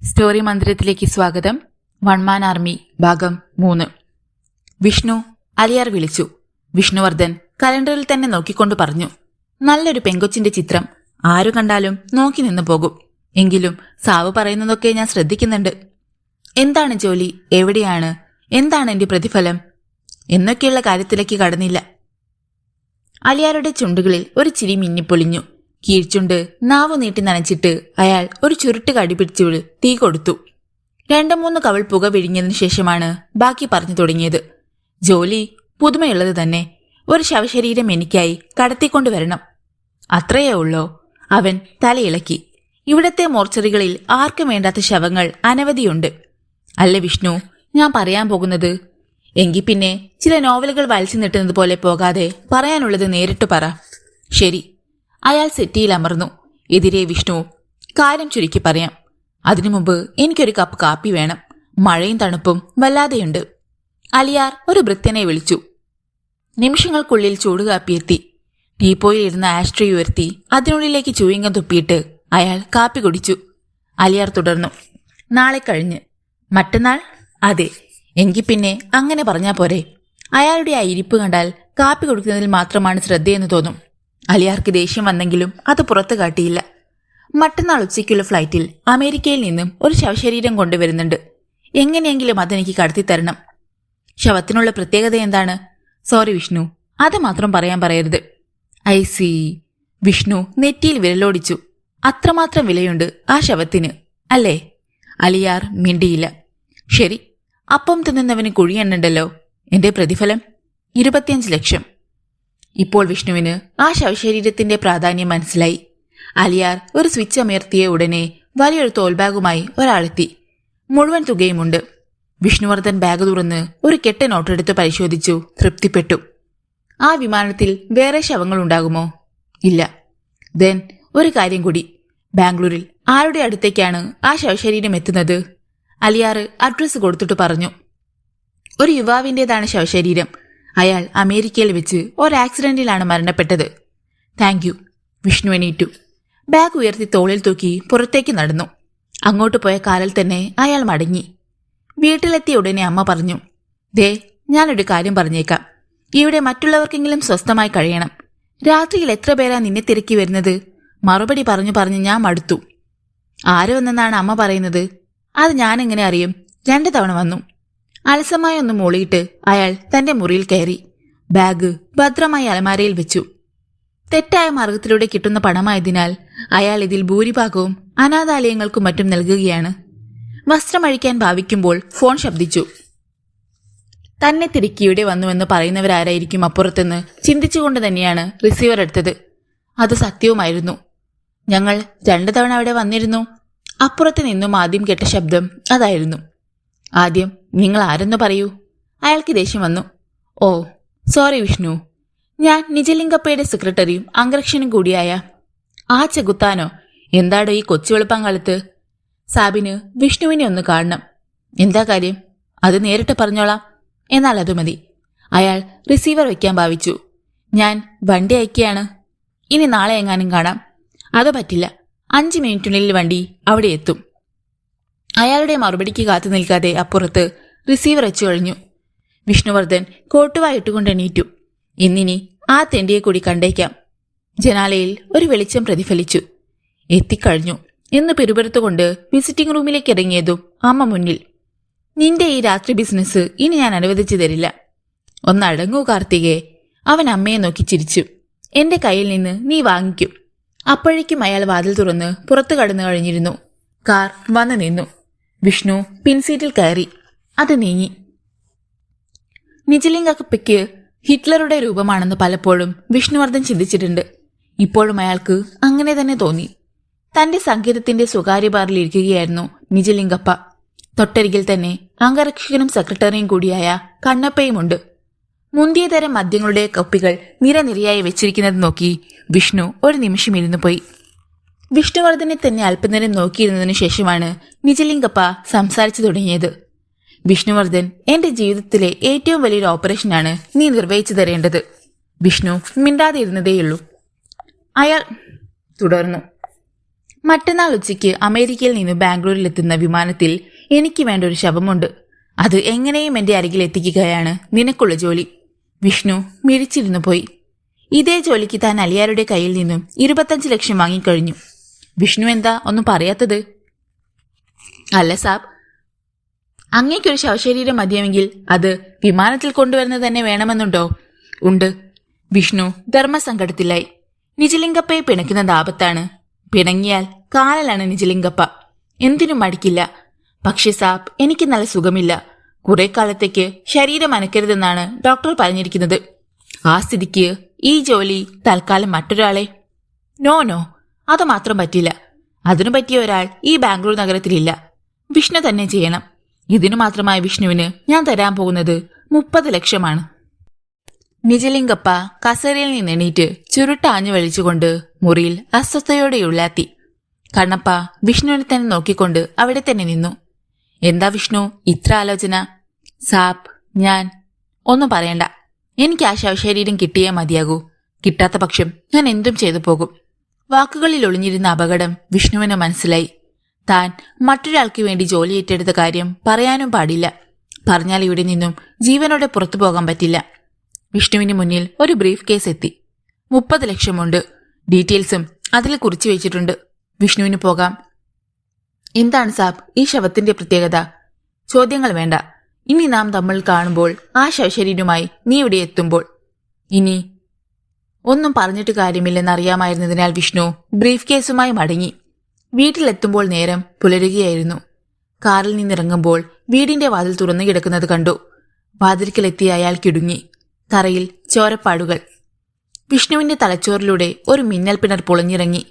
Story മന്ദിരത്തിലേക്ക് സ്വാഗതം. One-man army ഭാഗം 3. വിഷ്ണു, അലിയാർ വിളിച്ചു. വിഷ്ണുവർദ്ധൻ കലണ്ടറിൽ തന്നെ നോക്കിക്കൊണ്ട് പറഞ്ഞു, നല്ലൊരു പെങ്കൊച്ചിന്റെ ചിത്രം. ആരു കണ്ടാലും നോക്കി നിന്നു പോകും. എങ്കിലും സാവ് പറയുന്നതൊക്കെ ഞാൻ ശ്രദ്ധിക്കുന്നുണ്ട്. എന്താണ് ജോലി, എവിടെയാണ്, എന്താണ് എന്റെ പ്രതിഫലം എന്നൊക്കെയുള്ള കാര്യത്തിലേക്ക് കടന്നില്ല. അലിയാരുടെ ചുണ്ടുകളിൽ ഒരു ചിരി മിന്നിപ്പൊളിഞ്ഞു. കീഴ്ചുണ്ട് നാവു നീട്ടി നനച്ചിട്ട് അയാൾ ഒരു ചുരുട്ട് കടിപിടിച്ചു തീ കൊടുത്തു. 2-3 കവൾ പുക വിഴിഞ്ഞതിനു ശേഷമാണ് ബാക്കി പറഞ്ഞു തുടങ്ങിയത്. ജോലി പുതുമയുള്ളത് തന്നെ. ഒരു ശവശരീരം എനിക്കായി കടത്തിക്കൊണ്ടുവരണം. അത്രയേ ഉള്ളോ? അവൻ തലയിളക്കി. ഇവിടത്തെ മോർച്ചറികളിൽ ആർക്കും വേണ്ടാത്ത ശവങ്ങൾ അനവധിയുണ്ട്. അല്ല വിഷ്ണു, ഞാൻ പറയാൻ പോകുന്നത്. എങ്കിൽ പിന്നെ ചില നോവലുകൾ വലിച്ചു നീട്ടുന്നത് പോലെ പോകാതെ പറയാനുള്ളത് നേരിട്ട് പറ. ശരി. അയാൾ സെറ്റിയിൽ അമർന്നു. എതിരെ വിഷ്ണു, കാര്യം ചുരുക്കി പറയാം. അതിനു മുമ്പ് എനിക്കൊരു കപ്പ് കാപ്പി വേണം. മഴയും തണുപ്പും വല്ലാതെയുണ്ട്. അലിയാർ ഒരു ഭൃത്യനെ വിളിച്ചു. നിമിഷങ്ങൾക്കുള്ളിൽ ചൂടുകാപ്പി എത്തി. ടീപ്പോയിൽ ഇരുന്ന ആഷ്ട്രി ഉയർത്തി അതിനുള്ളിലേക്ക് ചൂയിങ്കം തുപ്പിയിട്ട് അയാൾ കാപ്പി കുടിച്ചു. അലിയാർ തുടർന്നു. നാളെ കഴിഞ്ഞ്. മറ്റന്നാൾ? അതെ. എങ്കിൽ പിന്നെ അങ്ങനെ പറഞ്ഞാ പോരെ. അയാളുടെ ആ ഇരിപ്പ് കണ്ടാൽ കാപ്പി കുടിക്കുന്നതിൽ മാത്രമാണ് ശ്രദ്ധയെന്ന് തോന്നും. അലിയാർക്ക് ദേഷ്യം വന്നെങ്കിലും അത് പുറത്തു കാട്ടിയില്ല. മറ്റന്നാൾ ഉച്ചയ്ക്കുള്ള ഫ്ലൈറ്റിൽ അമേരിക്കയിൽ നിന്നും ഒരു ശവശരീരം കൊണ്ടുവരുന്നുണ്ട്. എങ്ങനെയെങ്കിലും അതെനിക്ക് കടത്തിത്തരണം. ശവത്തിനുള്ള പ്രത്യേകത എന്താണ്? സോറി വിഷ്ണു, അത് മാത്രം പറയാൻ പറയരുത്. I C. വിഷ്ണു നെറ്റിയിൽ വിരലോടിച്ചു. അത്രമാത്രം വിലയുണ്ട് ആ ശവത്തിന്, അല്ലേ? അലിയാർ മിണ്ടിയില്ല. ശരി, അപ്പം തിന്നുന്നവന് കുഴിയെണ്ണുണ്ടല്ലോ. എന്റെ പ്രതിഫലം 25 ലക്ഷം. ഇപ്പോൾ വിഷ്ണുവിന് ആ ശവശരീരത്തിന്റെ പ്രാധാന്യം മനസ്സിലായി. അലിയാർ ഒരു സ്വിച്ച് അമർത്തിയ ഉടനെ വലിയൊരു തോൽബാഗുമായി ഒരാളെത്തി. മുഴുവൻ തുകയുമുണ്ട്. വിഷ്ണുവർദ്ധൻ ബാഗ് തുറന്ന് ഒരു കെട്ട് നോട്ടെടുത്ത് പരിശോധിച്ചു തൃപ്തിപ്പെട്ടു. ആ വിമാനത്തിൽ വേറെ ശവങ്ങൾ ഉണ്ടാകുമോ? ഇല്ല. ദെൻ ഒരു കാര്യം കൂടി. ബാംഗ്ലൂരിൽ ആരുടെ അടുത്തേക്കാണ് ആ ശവശരീരം എത്തുന്നത്? അലിയാർ അഡ്രസ് കൊടുത്തിട്ട് പറഞ്ഞു. ഒരു യുവാവിൻ്റെതാണ് ശവശരീരം. അയാൾ അമേരിക്കയിൽ വെച്ച് ഒരാക്സിഡന്റിലാണ് മരണപ്പെട്ടത്. Thank you. വിഷ്ണു എണീറ്റു. ബാഗ് ഉയർത്തി തോളിൽ തൂക്കി പുറത്തേക്ക് നടന്നു. അങ്ങോട്ട് പോയ കാലിൽ തന്നെ അയാൾ മടങ്ങി. വീട്ടിലെത്തിയ ഉടനെ അമ്മ പറഞ്ഞു, ദേ, ഞാനൊരു കാര്യം പറഞ്ഞേക്കാം. ഇവിടെ മറ്റുള്ളവർക്കെങ്കിലും സ്വസ്ഥമായി കഴിയണം. രാത്രിയിൽ എത്ര പേരാ നിന്നെ തിരക്കി വരുന്നത്? മറുപടി പറഞ്ഞു ഞാൻ മടുത്തു. ആര് വന്നെന്നാണ് അമ്മ പറയുന്നത്? അത് ഞാനെങ്ങനെ അറിയും? 2 തവണ വന്നു. അലസമായി ഒന്ന് മൂളിയിട്ട് അയാൾ തന്റെ മുറിയിൽ കയറി. ബാഗ് ഭദ്രമായി അലമാരയിൽ വെച്ചു. തെറ്റായ മാർഗത്തിലൂടെ കിട്ടുന്ന പണമായതിനാൽ അയാൾ ഇതിൽ ഭൂരിഭാഗവും അനാഥാലയങ്ങൾക്കും മറ്റും നൽകുകയാണ്. വസ്ത്രമഴിക്കാൻ ഭാവിക്കുമ്പോൾ ഫോൺ ശബ്ദിച്ചു. തന്നെ തിരക്കി ഇവിടെ വന്നുവെന്ന് പറയുന്നവരാരായിരിക്കും അപ്പുറത്തെന്ന് ചിന്തിച്ചുകൊണ്ട് തന്നെയാണ് റിസീവർ എടുത്തത്. അത് സത്യവുമായിരുന്നു. ഞങ്ങൾ 2 തവണ അവിടെ വന്നിരുന്നു. അപ്പുറത്ത് നിന്നും ആദ്യം കേട്ട ശബ്ദം അതായിരുന്നു. ആദ്യം നിങ്ങൾ ആരെന്ന് പറയൂ. അയാൾക്ക് ദേഷ്യം വന്നു. ഓ സോറി വിഷ്ണു, ഞാൻ നിജലിംഗപ്പയുടെ സെക്രട്ടറിയും അംഗരക്ഷനും കൂടിയായ ആ ചെകുത്താനോ. എന്താടോ ഈ കൊച്ചു വെളുപ്പാങ്കാലത്ത്? സാബിന് വിഷ്ണുവിനെ ഒന്ന് കാണണം. എന്താ കാര്യം? അത് നേരിട്ട് പറഞ്ഞോളാം. എന്നാൽ അത് മതി. അയാൾ റിസീവർ വെക്കാൻ ഭാവിച്ചു. ഞാൻ വണ്ടി അയക്കുകയാണ്. ഇനി നാളെ എങ്ങാനും കാണാം. അത് പറ്റില്ല. 5 മിനിറ്റിനുള്ളിൽ വണ്ടി അവിടെ എത്തും. അയാളുടെ മറുപടിക്ക് കാത്തു നിൽക്കാതെ അപ്പുറത്ത് റിസീവർ വെച്ചു കഴിഞ്ഞു. വിഷ്ണുവർദ്ധൻ കോട്ടുവായിട്ടുകൊണ്ട് എണീറ്റു. ഇന്നിനി ആ തെണ്ടിയെ കൂടി കണ്ടേക്കാം. ജനാലയിൽ ഒരു വെളിച്ചം പ്രതിഫലിച്ചു. എത്തിക്കഴിഞ്ഞു എന്ന് പിറുപിറുത്തുകൊണ്ട് വിസിറ്റിംഗ് റൂമിലേക്ക് ഇറങ്ങിയതും അമ്മ മുന്നിൽ. നിന്റെ ഈ രാത്രി ബിസിനസ് ഇനി ഞാൻ അനുവദിച്ചു തരില്ല. ഒന്നടങ്ങൂ കാർത്തികേ. അവൻ അമ്മയെ നോക്കി ചിരിച്ചു. എന്റെ കയ്യിൽ നിന്ന് നീ വാങ്ങിക്കും. അപ്പോഴേക്കും അയാൾ വാതിൽ തുറന്ന് പുറത്തു കടന്നു കഴിഞ്ഞിരുന്നു. കാർ വന്നു നിന്നു. വിഷ്ണു പിൻസീറ്റിൽ കയറി. അത് നീങ്ങി. നിജലിംഗപ്പയ്ക്ക് ഹിറ്റ്ലറുടെ രൂപമാണെന്ന് പലപ്പോഴും വിഷ്ണുവർദ്ധൻ ചിന്തിച്ചിട്ടുണ്ട്. ഇപ്പോഴും അയാൾക്ക് അങ്ങനെ തന്നെ തോന്നി. തന്റെ സംഗീതത്തിന്റെ സ്വകാര്യ ബാറിൽ ഇരിക്കുകയായിരുന്നു നിജലിംഗപ്പ. തൊട്ടരികിൽ തന്നെ അംഗരക്ഷകനും സെക്രട്ടറിയും കൂടിയായ കണ്ണപ്പയുമുണ്ട്. മുന്തിയ തരം മദ്യങ്ങളുടെ കപ്പികൾ നിരനിരയായി വെച്ചിരിക്കുന്നത് നോക്കി വിഷ്ണു ഒരു നിമിഷം ഇരുന്നു പോയി. വിഷ്ണുവർദ്ധനെ തന്നെ അല്പനേരം നോക്കിയിരുന്നതിനു ശേഷമാണ് നിജലിംഗപ്പ സംസാരിച്ചു തുടങ്ങിയത്. വിഷ്ണുവർദ്ധൻ, എന്റെ ജീവിതത്തിലെ ഏറ്റവും വലിയൊരു ഓപ്പറേഷനാണ് നീ നിർവഹിച്ചു തരേണ്ടത്. വിഷ്ണു മിണ്ടാതെ ഇരുന്നതേയുള്ളൂ. അയാൾ തുടർന്നു. മറ്റന്നാൾ ഉച്ചയ്ക്ക് അമേരിക്കയിൽ നിന്ന് ബാംഗ്ലൂരിലെത്തുന്ന വിമാനത്തിൽ എനിക്ക് വേണ്ട ഒരു ശവമുണ്ട്. അത് എങ്ങനെയും എന്റെ അരികിൽ എത്തിക്കുകയാണ് നിനക്കുള്ള ജോലി. വിഷ്ണു മിഴിച്ചിരുന്നു പോയി. ഇതേ ജോലിക്ക് താൻ അലിയാരുടെ കയ്യിൽ നിന്നും 25 ലക്ഷം വാങ്ങിക്കഴിഞ്ഞു. വിഷ്ണു എന്താ ഒന്നും പറയാത്തത്? അല്ല സാബ്, അങ്ങേക്കൊരു ശവശരീരം മതിയെങ്കിൽ അത് വിമാനത്തിൽ കൊണ്ടുവരുന്നത് തന്നെ വേണമെന്നുണ്ടോ? ഉണ്ട്. വിഷ്ണു ധർമ്മസങ്കടത്തിലായി. നിജലിംഗപ്പയെ പിണയ്ക്കുന്നത് ആപത്താണ്. പിണങ്ങിയാൽ കാലലാണ് നിജലിംഗപ്പ. എന്തിനും മടിക്കില്ല. പക്ഷേ സാബ്, എനിക്ക് നല്ല സുഖമില്ല. കുറെ കാലത്തേക്ക് ശരീരം അനക്കരുതെന്നാണ് ഡോക്ടർ പറഞ്ഞിരിക്കുന്നത്. ആ സ്ഥിതിക്ക് ഈ ജോലി തൽക്കാലം മറ്റൊരാളെ. നോ, അത് മാത്രം പറ്റില്ല. അതിനു പറ്റിയ ഒരാൾ ഈ ബാംഗ്ലൂർ നഗരത്തിലില്ല. വിഷ്ണു തന്നെ ചെയ്യണം. ഇതിനു മാത്രമായി വിഷ്ണുവിന് ഞാൻ തരാൻ പോകുന്നത് 30 ലക്ഷമാണ്. നിജലിംഗപ്പ കസേരയിൽ നിന്ന് എണീറ്റ് ചുരുട്ടാഞ്ഞു വലിച്ചുകൊണ്ട് മുറിയിൽ അസ്വസ്ഥയോടെ ഉള്ളാത്തി. കണ്ണപ്പ വിഷ്ണുവിനെ തന്നെ നോക്കിക്കൊണ്ട് അവിടെ തന്നെ നിന്നു. എന്താ വിഷ്ണു ഇത്ര ആലോചന? സാബ്, ഞാൻ ഒന്നും പറയണ്ട. എനിക്ക് ആ ശവശരീരം കിട്ടിയേ മതിയാകൂ. കിട്ടാത്ത പക്ഷം ഞാൻ എന്തും ചെയ്തു പോകും. വാക്കുകളിൽ ഒളിഞ്ഞിരുന്ന അപകടം വിഷ്ണുവിന് മനസ്സിലായി. താൻ മറ്റൊരാൾക്ക് വേണ്ടി ജോലി ഏറ്റെടുത്ത കാര്യം പറയാനും പാടില്ല. പറഞ്ഞാൽ ഇവിടെ നിന്നും ജീവനോടെ പുറത്തു പോകാൻ പറ്റില്ല. വിഷ്ണുവിന് മുന്നിൽ ഒരു ബ്രീഫ് കേസ് എത്തി. 30 ലക്ഷമുണ്ട്. ഡീറ്റെയിൽസും അതിൽ കുറിച്ചു വെച്ചിട്ടുണ്ട്. വിഷ്ണുവിന് പോകാം. എന്താണ് സാബ് ഈ ശവത്തിന്റെ പ്രത്യേകത? ചോദ്യങ്ങൾ വേണ്ട. ഇനി നാം തമ്മിൽ കാണുമ്പോൾ, ആ ശവശരീരവുമായി നീ ഇവിടെ എത്തുമ്പോൾ. ഇനി ഒന്നും പറഞ്ഞിട്ട് കാര്യമില്ലെന്നറിയാമായിരുന്നതിനാൽ വിഷ്ണു ബ്രീഫ് കേസുമായി മടങ്ങി. വീട്ടിലെത്തുമ്പോൾ നേരം പുലരുകയായിരുന്നു. കാറിൽ നിന്നിറങ്ങുമ്പോൾ വീടിന്റെ വാതിൽ തുറന്നു കിടക്കുന്നത് കണ്ടു. വാതിൽക്കലെത്തിയ അയാൾ കിടുങ്ങി. തറയിൽ ചോരപ്പാടുകൾ. വിഷ്ണുവിന്റെ തലച്ചോറിലൂടെ ഒരു മിന്നൽ പിണർ പൊളിഞ്ഞിറങ്ങി.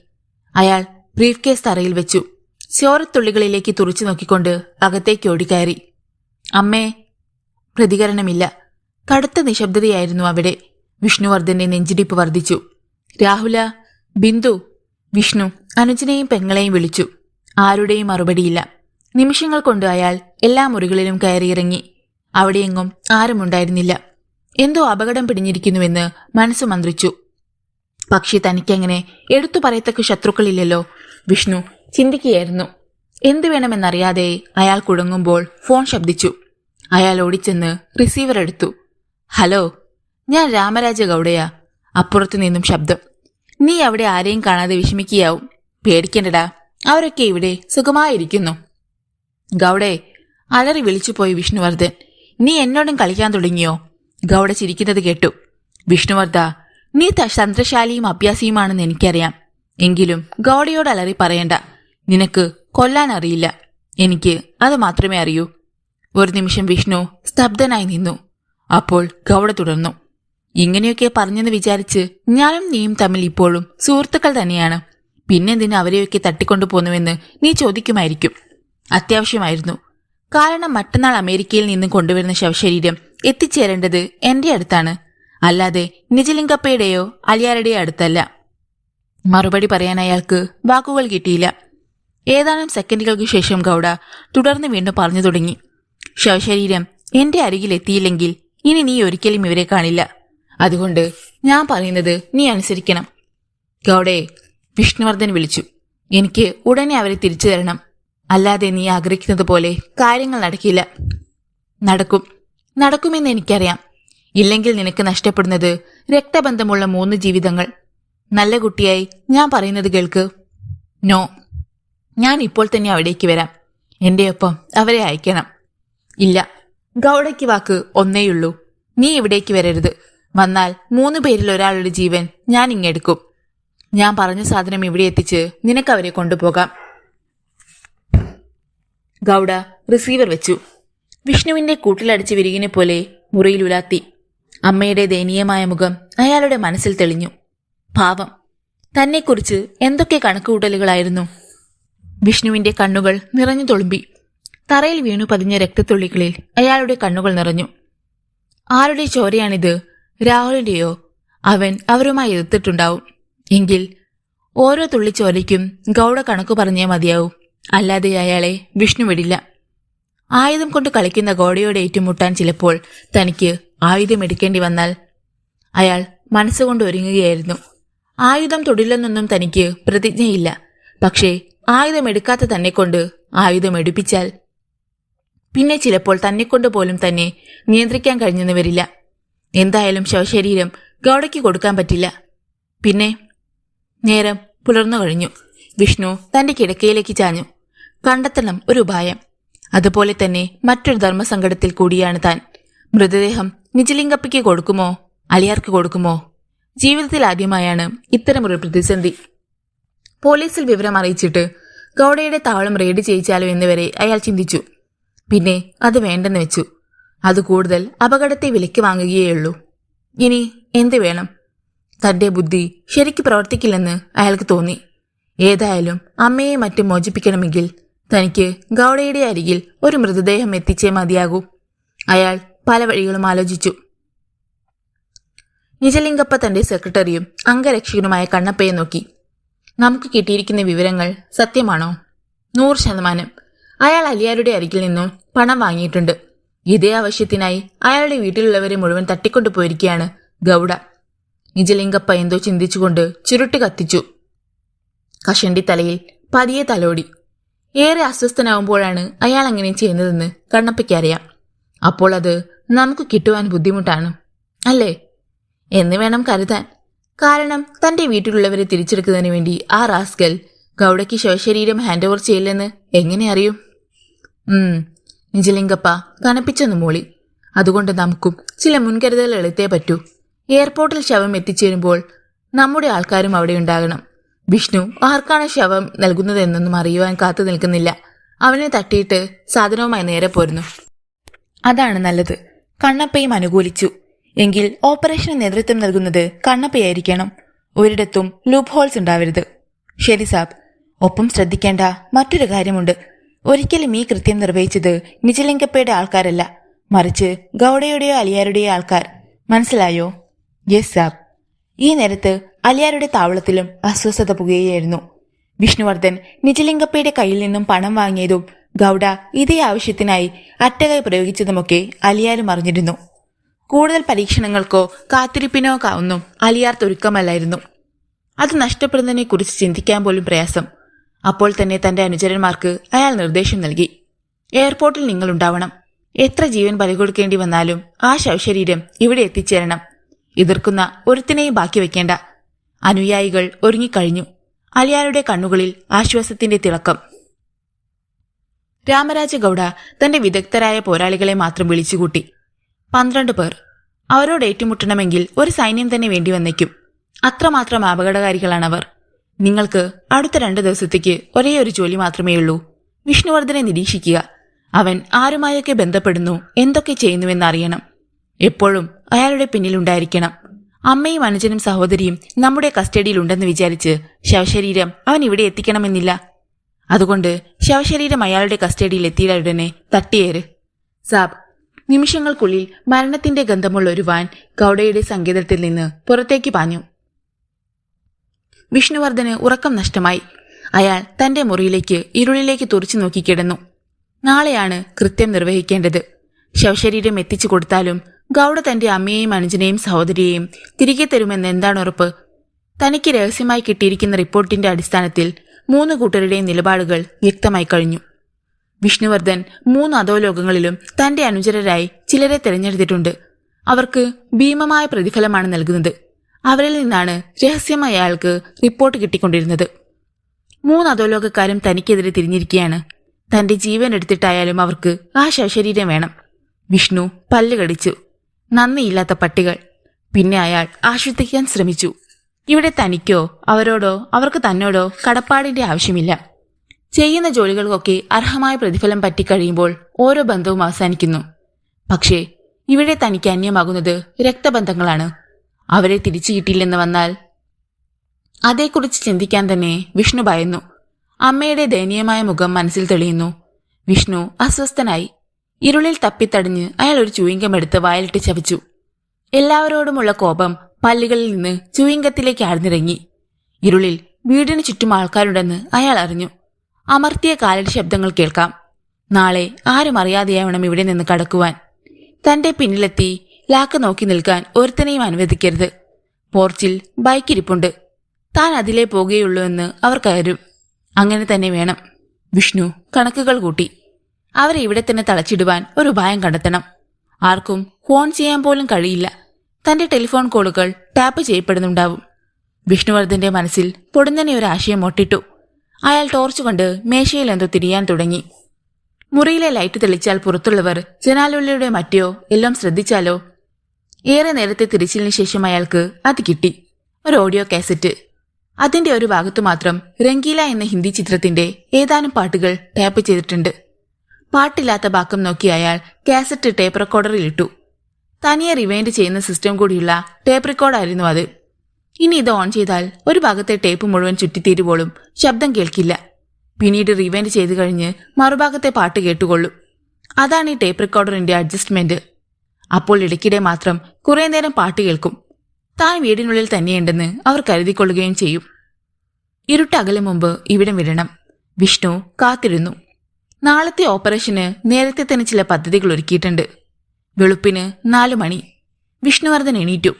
അയാൾ ബ്രീഫ് കേസ് തറയിൽ വെച്ചു. ചോരത്തുള്ളികളിലേക്ക് തുറച്ചു നോക്കിക്കൊണ്ട് അകത്തേക്ക് ഓടിക്കയറി. അമ്മേ. പ്രതികരണമില്ല. കടുത്ത നിശബ്ദതയായിരുന്നു അവിടെ. വിഷ്ണുവർദ്ധന്റെ നെഞ്ചിടിപ്പ് വർദ്ധിച്ചു. രാഹുല, ബിന്ദു. വിഷ്ണു അനുജനെയും പെങ്ങളെയും വിളിച്ചു. ആരുടെയും മറുപടിയില്ല. നിമിഷങ്ങൾ കൊണ്ട് അയാൾ എല്ലാ മുറികളിലും കയറിയിറങ്ങി. അവിടെയെങ്ങും ആരുമുണ്ടായിരുന്നില്ല. എന്തോ അപകടം പിടിഞ്ഞിരിക്കുന്നുവെന്ന് മനസ്സു മന്ത്രിച്ചു. പക്ഷേ തനിക്കങ്ങനെ എടുത്തു പറയത്തക്ക ശത്രുക്കളില്ലല്ലോ. വിഷ്ണു ചിന്തിക്കുകയായിരുന്നു. എന്തു വേണമെന്നറിയാതെ അയാൾ കുഴങ്ങുമ്പോൾ ഫോൺ ശബ്ദിച്ചു. അയാൾ ഓടിച്ചെന്ന് റിസീവർ എടുത്തു. ഹലോ, ഞാൻ രാമരാജ ഗൗഡയാ. അപ്പുറത്തു നിന്നും ശബ്ദം. നീ അവിടെ ആരെയും കാണാതെ വിഷമിക്കുകയാവും. പേടിക്കണ്ടടാ, അവരൊക്കെ ഇവിടെ സുഖമായിരിക്കുന്നു. ഗൗഡേ, അലറി വിളിച്ചുപോയി വിഷ്ണുവർദ്ധൻ. നീ എന്നോടും കളിക്കാൻ തുടങ്ങിയോ? ഗൗഡ ചിരിക്കുന്നത് കേട്ടു. വിഷ്ണുവർദ്ധ, നീ തന്ത്രശാലിയും അഭ്യാസിയുമാണെന്ന് എനിക്കറിയാം. എങ്കിലും ഗൗഡയോട് അലറി പറയണ്ട. നിനക്ക് കൊല്ലാൻ അറിയില്ല. എനിക്ക് അത് മാത്രമേ അറിയൂ. ഒരു നിമിഷം വിഷ്ണു സ്തബ്ധനായി നിന്നു. അപ്പോൾ ഗൗഡ തുടർന്നു. ഇങ്ങനെയൊക്കെ പറഞ്ഞെന്ന് വിചാരിച്ച് ഞാനും നീയും തമ്മിൽ ഇപ്പോഴും സുഹൃത്തുക്കൾ തന്നെയാണ്. പിന്നെന്തിന് അവരെയൊക്കെ തട്ടിക്കൊണ്ടുപോകുന്നുവെന്ന് നീ ചോദിക്കുമായിരിക്കും. അത്യാവശ്യമായിരുന്നു. കാരണം മറ്റന്നാൾ അമേരിക്കയിൽ നിന്ന് കൊണ്ടുവരുന്ന ശവശരീരം എത്തിച്ചേരേണ്ടത് എന്റെ അടുത്താണ്, അല്ലാതെ നിജലിംഗപ്പയുടെയോ അലിയാരുടെയോ അടുത്തല്ല. മറുപടി പറയാൻ അയാൾക്ക് വാക്കുകൾ കിട്ടിയില്ല. ഏതാനും സെക്കൻഡുകൾക്ക് ശേഷം ഗൗഡ തുടർന്ന് വീണ്ടും പറഞ്ഞു തുടങ്ങി. ശവശരീരം എന്റെ അരികിൽ എത്തിയില്ലെങ്കിൽ ഇനി നീ ഒരിക്കലും ഇവരെ കാണില്ല. അതുകൊണ്ട് ഞാൻ പറയുന്നത് നീ അനുസരിക്കണം. ഗൗഡേ, വിഷ്ണുവർദ്ധൻ വിളിച്ചു. എനിക്ക് ഉടനെ അവരെ തിരിച്ചു തരണം. അല്ലാതെ നീ ആഗ്രഹിക്കുന്നത് പോലെ കാര്യങ്ങൾ നടക്കില്ല. നടക്കുമെന്ന് എനിക്കറിയാം. ഇല്ലെങ്കിൽ നിനക്ക് നഷ്ടപ്പെടുന്നത് രക്തബന്ധമുള്ള 3 ജീവിതങ്ങൾ. നല്ല കുട്ടിയായി ഞാൻ പറയുന്നത് കേൾക്ക്. നോ, ഞാൻ ഇപ്പോൾ തന്നെ അവിടേക്ക് വരാം. എന്റെ ഒപ്പം അവരെ അയക്കണം. ഇല്ല, ഗൗഡയ്ക്ക് വാക്ക് ഒന്നേയുള്ളൂ. നീ ഇവിടേക്ക് വരരുത്. വന്നാൽ 3 പേരിൽ ഒരാളുടെ ജീവൻ ഞാൻ ഇങ്ങെടുക്കും. ഞാൻ പറഞ്ഞ സാധനം ഇവിടെ എത്തിച്ച് നിനക്കവരെ കൊണ്ടുപോകാം. ഗൗഡ റിസീവർ വെച്ചു. വിഷ്ണുവിന്റെ കൂട്ടിലടിച്ച് വിരികിനെ പോലെ മുറിയിൽ ഉലാത്തി. അമ്മയുടെ ദയനീയമായ മുഖം അയാളുടെ മനസ്സിൽ തെളിഞ്ഞു. പാവം, തന്നെക്കുറിച്ച് എന്തൊക്കെ കണക്കുകൂട്ടലുകളായിരുന്നു. വിഷ്ണുവിന്റെ കണ്ണുകൾ നിറഞ്ഞു തുളുമ്പി. തറയിൽ വീണു പതിഞ്ഞ രക്തത്തുള്ളികളിൽ അയാളുടെ കണ്ണുകൾ നിറഞ്ഞു. ആരുടെ ചോരയാണിത്? രാഹുലിന്റെയോ? അവൻ അവരുമായി എതിർത്തിട്ടുണ്ടാവും. എങ്കിൽ ഓരോ തുള്ളി ചോരയ്ക്കും ഗൗഡ കണക്കു പറഞ്ഞേ മതിയാവും. അല്ലാതെ അയാളെ വിഷ്ണു വിടില്ല. ആയുധം കൊണ്ട് കളിക്കുന്ന ഗൗഡയോട് ഏറ്റുമുട്ടാൻ ചിലപ്പോൾ തനിക്ക് ആയുധം എടുക്കേണ്ടി വന്നാൽ അയാൾ മനസ്സുകൊണ്ട് ഒരുങ്ങുകയായിരുന്നു. ആയുധം തൊടില്ലെന്നൊന്നും തനിക്ക് പ്രതിജ്ഞയില്ല. പക്ഷേ ആയുധമെടുക്കാത്ത തന്നെ കൊണ്ട് ആയുധമെടുപ്പിച്ചാൽ പിന്നെ ചിലപ്പോൾ തന്നെക്കൊണ്ട് പോലും തന്നെ നിയന്ത്രിക്കാൻ കഴിഞ്ഞെന്ന് വരില്ല. എന്തായാലും ശവശരീരം ഗൗഡയ്ക്ക് കൊടുക്കാൻ പറ്റില്ല. പിന്നെ നേരം പുലർന്നു കഴിഞ്ഞു. വിഷ്ണു തന്റെ കിടക്കയിലേക്ക് ചാഞ്ഞു. കണ്ടെത്തണം ഒരു ഉപായം. അതുപോലെ തന്നെ മറ്റൊരു ധർമ്മസങ്കടത്തിൽ കൂടിയാണ് താൻ. മൃതദേഹം നിജലിംഗപ്പയ്ക്ക് കൊടുക്കുമോ അലിയാർക്ക് കൊടുക്കുമോ? ജീവിതത്തിൽ ആദ്യമായാണ് ഇത്തരമൊരു പ്രതിസന്ധി. പോലീസിൽ വിവരം അറിയിച്ചിട്ട് ഗൗഡയുടെ താവളം റെയ്ഡ് ചെയ്യിച്ചാലോ എന്നുവരെ അയാൾ ചിന്തിച്ചു. പിന്നെ അത് വേണ്ടെന്ന് വെച്ചു. അത് കൂടുതൽ അപകടത്തെ വിലയ്ക്ക് വാങ്ങുകയുള്ളൂ. ഇനി എന്ത് വേണം? തന്റെ ബുദ്ധി ശരിക്ക് പ്രവർത്തിക്കില്ലെന്ന് അയാൾക്ക് തോന്നി. ഏതായാലും അമ്മയെ മറ്റും മോചിപ്പിക്കണമെങ്കിൽ തനിക്ക് ഗൗഡയുടെ അരികിൽ ഒരു മൃതദേഹം എത്തിച്ചേ മതിയാകൂ. അയാൾ പല വഴികളും ആലോചിച്ചു. നിജലിംഗപ്പ തന്റെ സെക്രട്ടറിയും അംഗരക്ഷകനുമായ കണ്ണപ്പയെ നോക്കി. നമുക്ക് കിട്ടിയിരിക്കുന്ന വിവരങ്ങൾ സത്യമാണോ? 100%. അയാൾ അലിയാരുടെ അരികിൽ നിന്നും പണം വാങ്ങിയിട്ടുണ്ട്. ഇതേ ആവശ്യത്തിനായി അയാളുടെ വീട്ടിലുള്ളവരെ മുഴുവൻ തട്ടിക്കൊണ്ടുപോയിരിക്കുകയാണ് ഗൗഡ. നിജലിംഗപ്പ എന്തോ ചിന്തിച്ചുകൊണ്ട് ചുരുട്ട് കത്തിച്ചു. കഷണ്ടി തലയിൽ പതിയെ തലോടി. ഏറെ അസ്വസ്ഥനാവുമ്പോഴാണ് അയാൾ അങ്ങനെ ചെയ്യുന്നതെന്ന് കണ്ണപ്പയ്ക്കറിയാം. അപ്പോൾ അത് നമുക്ക് കിട്ടുവാൻ ബുദ്ധിമുട്ടാണ് അല്ലേ എന്ന് വേണം കരുതാൻ. കാരണം തന്റെ വീട്ടിലുള്ളവരെ തിരിച്ചെടുക്കുന്നതിന് വേണ്ടി ആ റാസ്കൽ ഗൗഡയ്ക്ക് ശവശരീരം ഹാൻഡ് ഓവർ ചെയ്യില്ലെന്ന് എങ്ങനെ അറിയും? നിജലിംഗപ്പ കനപ്പിച്ചെന്ന് മൂളി. അതുകൊണ്ട് നമുക്കും ചില മുൻകരുതലുകൾ എടുത്തേ പറ്റൂ. എയർപോർട്ടിൽ ശവം എത്തിച്ചേരുമ്പോൾ നമ്മുടെ ആൾക്കാരും അവിടെ ഉണ്ടാകണം. വിഷ്ണു ആർക്കാണ് ശവം നൽകുന്നതെന്നൊന്നും അറിയുവാൻ കാത്തു നിൽക്കുന്നില്ല. അവനെ തട്ടിയിട്ട് സാധനവുമായി നേരെ പോരുന്നു. അതാണ് നല്ലത്. കണ്ണപ്പയും അനുകൂലിച്ചു. എങ്കിൽ ഓപ്പറേഷന് നേതൃത്വം നൽകുന്നത് കണ്ണപ്പയായിരിക്കണം. ഒരിടത്തും ലൂപ്പ് ഹോൾസ് ഉണ്ടാവരുത്. ശരി സാബ്. ഒപ്പം ശ്രദ്ധിക്കേണ്ട മറ്റൊരു കാര്യമുണ്ട്. ഒരിക്കലും ഈ കൃത്യം നിർവഹിച്ചത് നിജലിംഗപ്പയുടെ ആൾക്കാരല്ല, മറിച്ച് ഗൗഡയുടെയോ അലിയാരുടെയോ ആൾക്കാർ. മനസ്സിലായോ? യെസ് സാബ്. ഈ നേരത്ത് അലിയാരുടെ താവളത്തിലും അസ്വസ്ഥത പുകയായിരുന്നു. വിഷ്ണുവർദ്ധൻ നിജലിംഗപ്പയുടെ കയ്യിൽ നിന്നും പണം വാങ്ങിയതും ഗൗഡ ഇതേ ആവശ്യത്തിനായി അറ്റകൈ പ്രയോഗിച്ചതുമൊക്കെ അലിയാരും അറിഞ്ഞിരുന്നു. കൂടുതൽ പരീക്ഷണങ്ങൾക്കോ കാത്തിരിപ്പിനോ ഒന്നും അലിയാർ ഒരുക്കമല്ലായിരുന്നു. അത് നഷ്ടപ്പെടുന്നതിനെക്കുറിച്ച് ചിന്തിക്കാൻ പോലും പ്രയാസം. അപ്പോൾ തന്നെ തന്റെ അനുചരന്മാർക്ക് അയാൾ നിർദ്ദേശം നൽകി. എയർപോർട്ടിൽ നിങ്ങളുണ്ടാവണം. എത്ര ജീവൻ ബലികൊടുക്കേണ്ടി വന്നാലും ആ ശവശരീരം ഇവിടെ എത്തിച്ചേരണം. എതിർക്കുന്ന ഒരുത്തിനെയും ബാക്കി വെക്കേണ്ട. അനുയായികൾ ഒരുങ്ങിക്കഴിഞ്ഞു. അലിയാരുടെ കണ്ണുകളിൽ ആശ്വാസത്തിന്റെ തിളക്കം. രാമരാജ ഗൗഡ തന്റെ വിദഗ്ധരായ പോരാളികളെ മാത്രം വിളിച്ചുകൂട്ടി. 12 പേർ. അവരോട് ഏറ്റുമുട്ടണമെങ്കിൽ ഒരു സൈന്യം തന്നെ വേണ്ടി വന്നേക്കും. അത്രമാത്രം അപകടകാരികളാണവർ. നിങ്ങൾക്ക് അടുത്ത 2 ദിവസത്തേക്ക് ഒരേ ഒരു ജോലി മാത്രമേയുള്ളൂ. വിഷ്ണുവർദ്ധനെ നിരീക്ഷിക്കുക. അവൻ ആരുമായൊക്കെ ബന്ധപ്പെടുന്നു, എന്തൊക്കെ ചെയ്യുന്നുവെന്നറിയണം. എപ്പോഴും അയാളുടെ പിന്നിലുണ്ടായിരിക്കണം. അമ്മയും അനുജനും സഹോദരിയും നമ്മുടെ കസ്റ്റഡിയിലുണ്ടെന്ന് വിചാരിച്ച് ശവശരീരം അവൻ ഇവിടെ എത്തിക്കണമെന്നില്ല. അതുകൊണ്ട് ശവശരീരം അയാളുടെ കസ്റ്റഡിയിൽ എത്തിയുടനെ തട്ടിയേര്. സാബ്. നിമിഷങ്ങൾക്കുള്ളിൽ മരണത്തിന്റെ ഗന്ധമുള്ള ഒരു വാൻ ഗൗഡയുടെ സങ്കേതത്തിൽ നിന്ന് പുറത്തേക്ക് പാഞ്ഞു. വിഷ്ണുവർദ്ധന് ഉറക്കം നഷ്ടമായി. അയാൾ തന്റെ മുറിയിലേക്ക് ഇരുളിലേക്ക് തുറച്ചു നോക്കി കിടന്നു. നാളെയാണ് കൃത്യം നിർവഹിക്കേണ്ടത്. ശവശരീരം എത്തിച്ചു കൊടുത്താലും ഗൗഡ തന്റെ അമ്മയെയും അനുജനെയും സഹോദരിയെയും തിരികെ തരുമെന്ന് എന്താണ് ഉറപ്പ്? തനിക്ക് രഹസ്യമായി കിട്ടിയിരിക്കുന്ന റിപ്പോർട്ടിന്റെ അടിസ്ഥാനത്തിൽ 3 കൂട്ടരുടെയും നിലപാടുകൾ വ്യക്തമായി കഴിഞ്ഞു. വിഷ്ണുവർദ്ധൻ 3 അധോലോകങ്ങളിലും തന്റെ അനുചരരായി ചിലരെ തിരഞ്ഞെടുത്തിട്ടുണ്ട്. അവർക്ക് ഭീമമായ പ്രതിഫലമാണ് നൽകുന്നത്. അവരിൽ നിന്നാണ് രഹസ്യമായ അയാൾക്ക് റിപ്പോർട്ട് കിട്ടിക്കൊണ്ടിരുന്നത്. 3 അധോലോകക്കാരും തനിക്കെതിരെ തിരിഞ്ഞിരിക്കുകയാണ്. തന്റെ ജീവൻ എടുത്തിട്ടായാലും അവർക്ക് ആ ശവശരീരം വേണം. വിഷ്ണു പല്ല് കടിച്ചു. നന്ദിയില്ലാത്ത പട്ടികൾ. പിന്നെ അയാൾ ആശ്വസിക്കാൻ ശ്രമിച്ചു. ഇവിടെ തനിക്കോ അവരോടോ അവർക്ക് തന്നോടോ കടപ്പാടിന്റെ ആവശ്യമില്ല. ചെയ്യുന്ന ജോലികൾക്കൊക്കെ അർഹമായ പ്രതിഫലം പറ്റിക്കഴിയുമ്പോൾ ഓരോ ബന്ധവും അവസാനിക്കുന്നു. പക്ഷേ ഇവിടെ തനിക്ക് അന്യമാകുന്നത് രക്തബന്ധങ്ങളാണ്. അവരെ തിരിച്ചു കിട്ടിയില്ലെന്ന് വന്നാൽ അതേക്കുറിച്ച് ചിന്തിക്കാൻ തന്നെ വിഷ്ണു ഭയന്നു. അമ്മയുടെ ദയനീയമായ മുഖം മനസ്സിൽ തെളിയുന്നു. വിഷ്ണു അസ്വസ്ഥനായി. ഇരുളിൽ തപ്പിത്തടഞ്ഞ് അയാൾ ഒരു ചൂയിങ്കം എടുത്ത് വായിലിട്ട് ചവച്ചു. എല്ലാവരോടുമുള്ള കോപം പല്ലുകളിൽ നിന്ന് ചൂയിങ്കത്തിലേക്ക് ആഴ്ന്നിറങ്ങി. ഇരുളിൽ വീടിന് ചുറ്റും ആൾക്കാരുണ്ടെന്ന് അയാൾ അറിഞ്ഞു. അമർത്തിയ കാലടി ശബ്ദങ്ങൾ കേൾക്കാം. നാളെ ആരും അറിയാതെയാവണം ഇവിടെ നിന്ന് കടക്കുവാൻ. തന്റെ പിന്നിലെത്തി ലാക്ക് നോക്കി നിൽക്കാൻ ഒരുത്തനെയും അനുവദിക്കരുത്. പോർച്ചിൽ ബൈക്കിരിപ്പുണ്ട്. താൻ അതിലേ പോകുകയുള്ളൂ എന്ന് അവർ കയറും. അങ്ങനെ തന്നെ വേണം. വിഷ്ണു കണക്കുകൾ കൂട്ടി. അവരെ ഇവിടെ തന്നെ തളച്ചിടുവാൻ ഒരു ഉപായം കണ്ടെത്തണം. ആർക്കും ഫോൺ ചെയ്യാൻ പോലും കഴിയില്ല. തന്റെ ടെലിഫോൺ കോളുകൾ ടാപ്പ് ചെയ്യപ്പെടുന്നുണ്ടാവും. വിഷ്ണുവർദ്ധന്റെ മനസ്സിൽ പൊടുന്നനെ ഒരു ആശയം ഒട്ടിട്ടു. അയാൾ ടോർച്ച് കൊണ്ട് മേശയിൽ എന്തോ തിരിയാൻ തുടങ്ങി. മുറിയിലെ ലൈറ്റ് തെളിച്ചാൽ പുറത്തുള്ളവർ ജനാലുള്ളിയുടെ മറ്റോ എല്ലാം ശ്രദ്ധിച്ചാലോ? ഏറെ നേരത്തെ തിരച്ചിലിന് ശേഷം അയാൾക്ക് അത് കിട്ടി. ഒരു ഓഡിയോ കാസറ്റ്. അതിന്റെ ഒരു ഭാഗത്തു മാത്രം രംഗീല എന്ന ഹിന്ദി ചിത്രത്തിന്റെ ഏതാനും പാട്ടുകൾ ടാപ്പ് ചെയ്തിട്ടുണ്ട്. പാട്ടില്ലാത്ത ഭാഗം നോക്കി അയാൾ കാസറ്റ് ടേപ്പ് റെക്കോർഡറിൽ ഇട്ടു. തനിയെ റിവൈൻഡ് ചെയ്യുന്ന സിസ്റ്റം കൂടിയുള്ള ടേപ്പ് റെക്കോർഡായിരുന്നു അത്. ഇനി ഇത് ഓൺ ചെയ്താൽ ഒരു ഭാഗത്തെ ടേപ്പ് മുഴുവൻ ചുറ്റിത്തീരുവോളും ശബ്ദം കേൾക്കില്ല. പിന്നീട് റിവൈൻഡ് ചെയ്തു കഴിഞ്ഞ് മറുഭാഗത്തെ പാട്ട് കേട്ടുകൊള്ളും. അതാണ് ഈ ടേപ്പ് റെക്കോർഡറിന്റെ അഡ്ജസ്റ്റ്മെന്റ്. അപ്പോൾ ഇടയ്ക്കിടെ മാത്രം കുറെ നേരം പാട്ട് കേൾക്കും. താൻ വീടിനുള്ളിൽ തന്നെയുണ്ടെന്ന് അവർ കരുതിക്കൊള്ളുകയും ചെയ്യും. ഇരുട്ടകലും മുമ്പ് ഇവിടം വിടണം. വിഷ്ണു കാത്തിരുന്നു. നാളത്തെ ഓപ്പറേഷന് നേരത്തെ തന്നെ ചില പദ്ധതികൾ ഒരുക്കിയിട്ടുണ്ട്. വെളുപ്പിന് 4 മണി. വിഷ്ണുവർദ്ധൻ എണീറ്റു.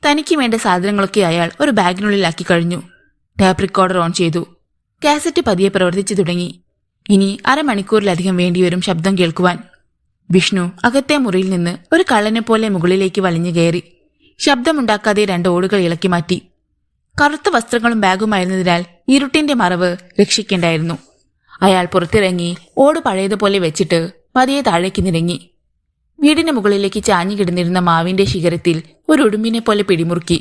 തനിക്ക് വേണ്ട സാധനങ്ങളൊക്കെ അയാൾ ഒരു ബാഗിനുള്ളിലാക്കി കഴിഞ്ഞു. ടാപ്പ് റെക്കോർഡർ ഓൺ ചെയ്തു. കാസറ്റ് പതിയെ പ്രവർത്തിച്ചു തുടങ്ങി. ഇനി അരമണിക്കൂറിലധികം വേണ്ടിവരും ശബ്ദം കേൾക്കുവാൻ. വിഷ്ണു അകത്തെ മുറിയിൽ നിന്ന് ഒരു കള്ളനെ പോലെ മുകളിലേക്ക് വലിഞ്ഞു കയറി. ശബ്ദമുണ്ടാക്കാതെ 2 ഓടുകൾ ഇളക്കി മാറ്റി. കറുത്ത വസ്ത്രങ്ങളും ബാഗുമായിരുന്നതിനാൽ ഇരുട്ടിന്റെ മറവ് രക്ഷിക്കേണ്ടായിരുന്നു. അയാൾ പുറത്തിറങ്ങി ഓട് പഴയതുപോലെ വെച്ചിട്ട് പതിയെ താഴേക്ക് നിരങ്ങി. വീടിന് മുകളിലേക്ക് ചാഞ്ഞു കിടന്നിരുന്ന മാവിന്റെ ശിഖരത്തിൽ ഒരു ഉടുമ്പിനെ പോലെ പിടിമുറുക്കി.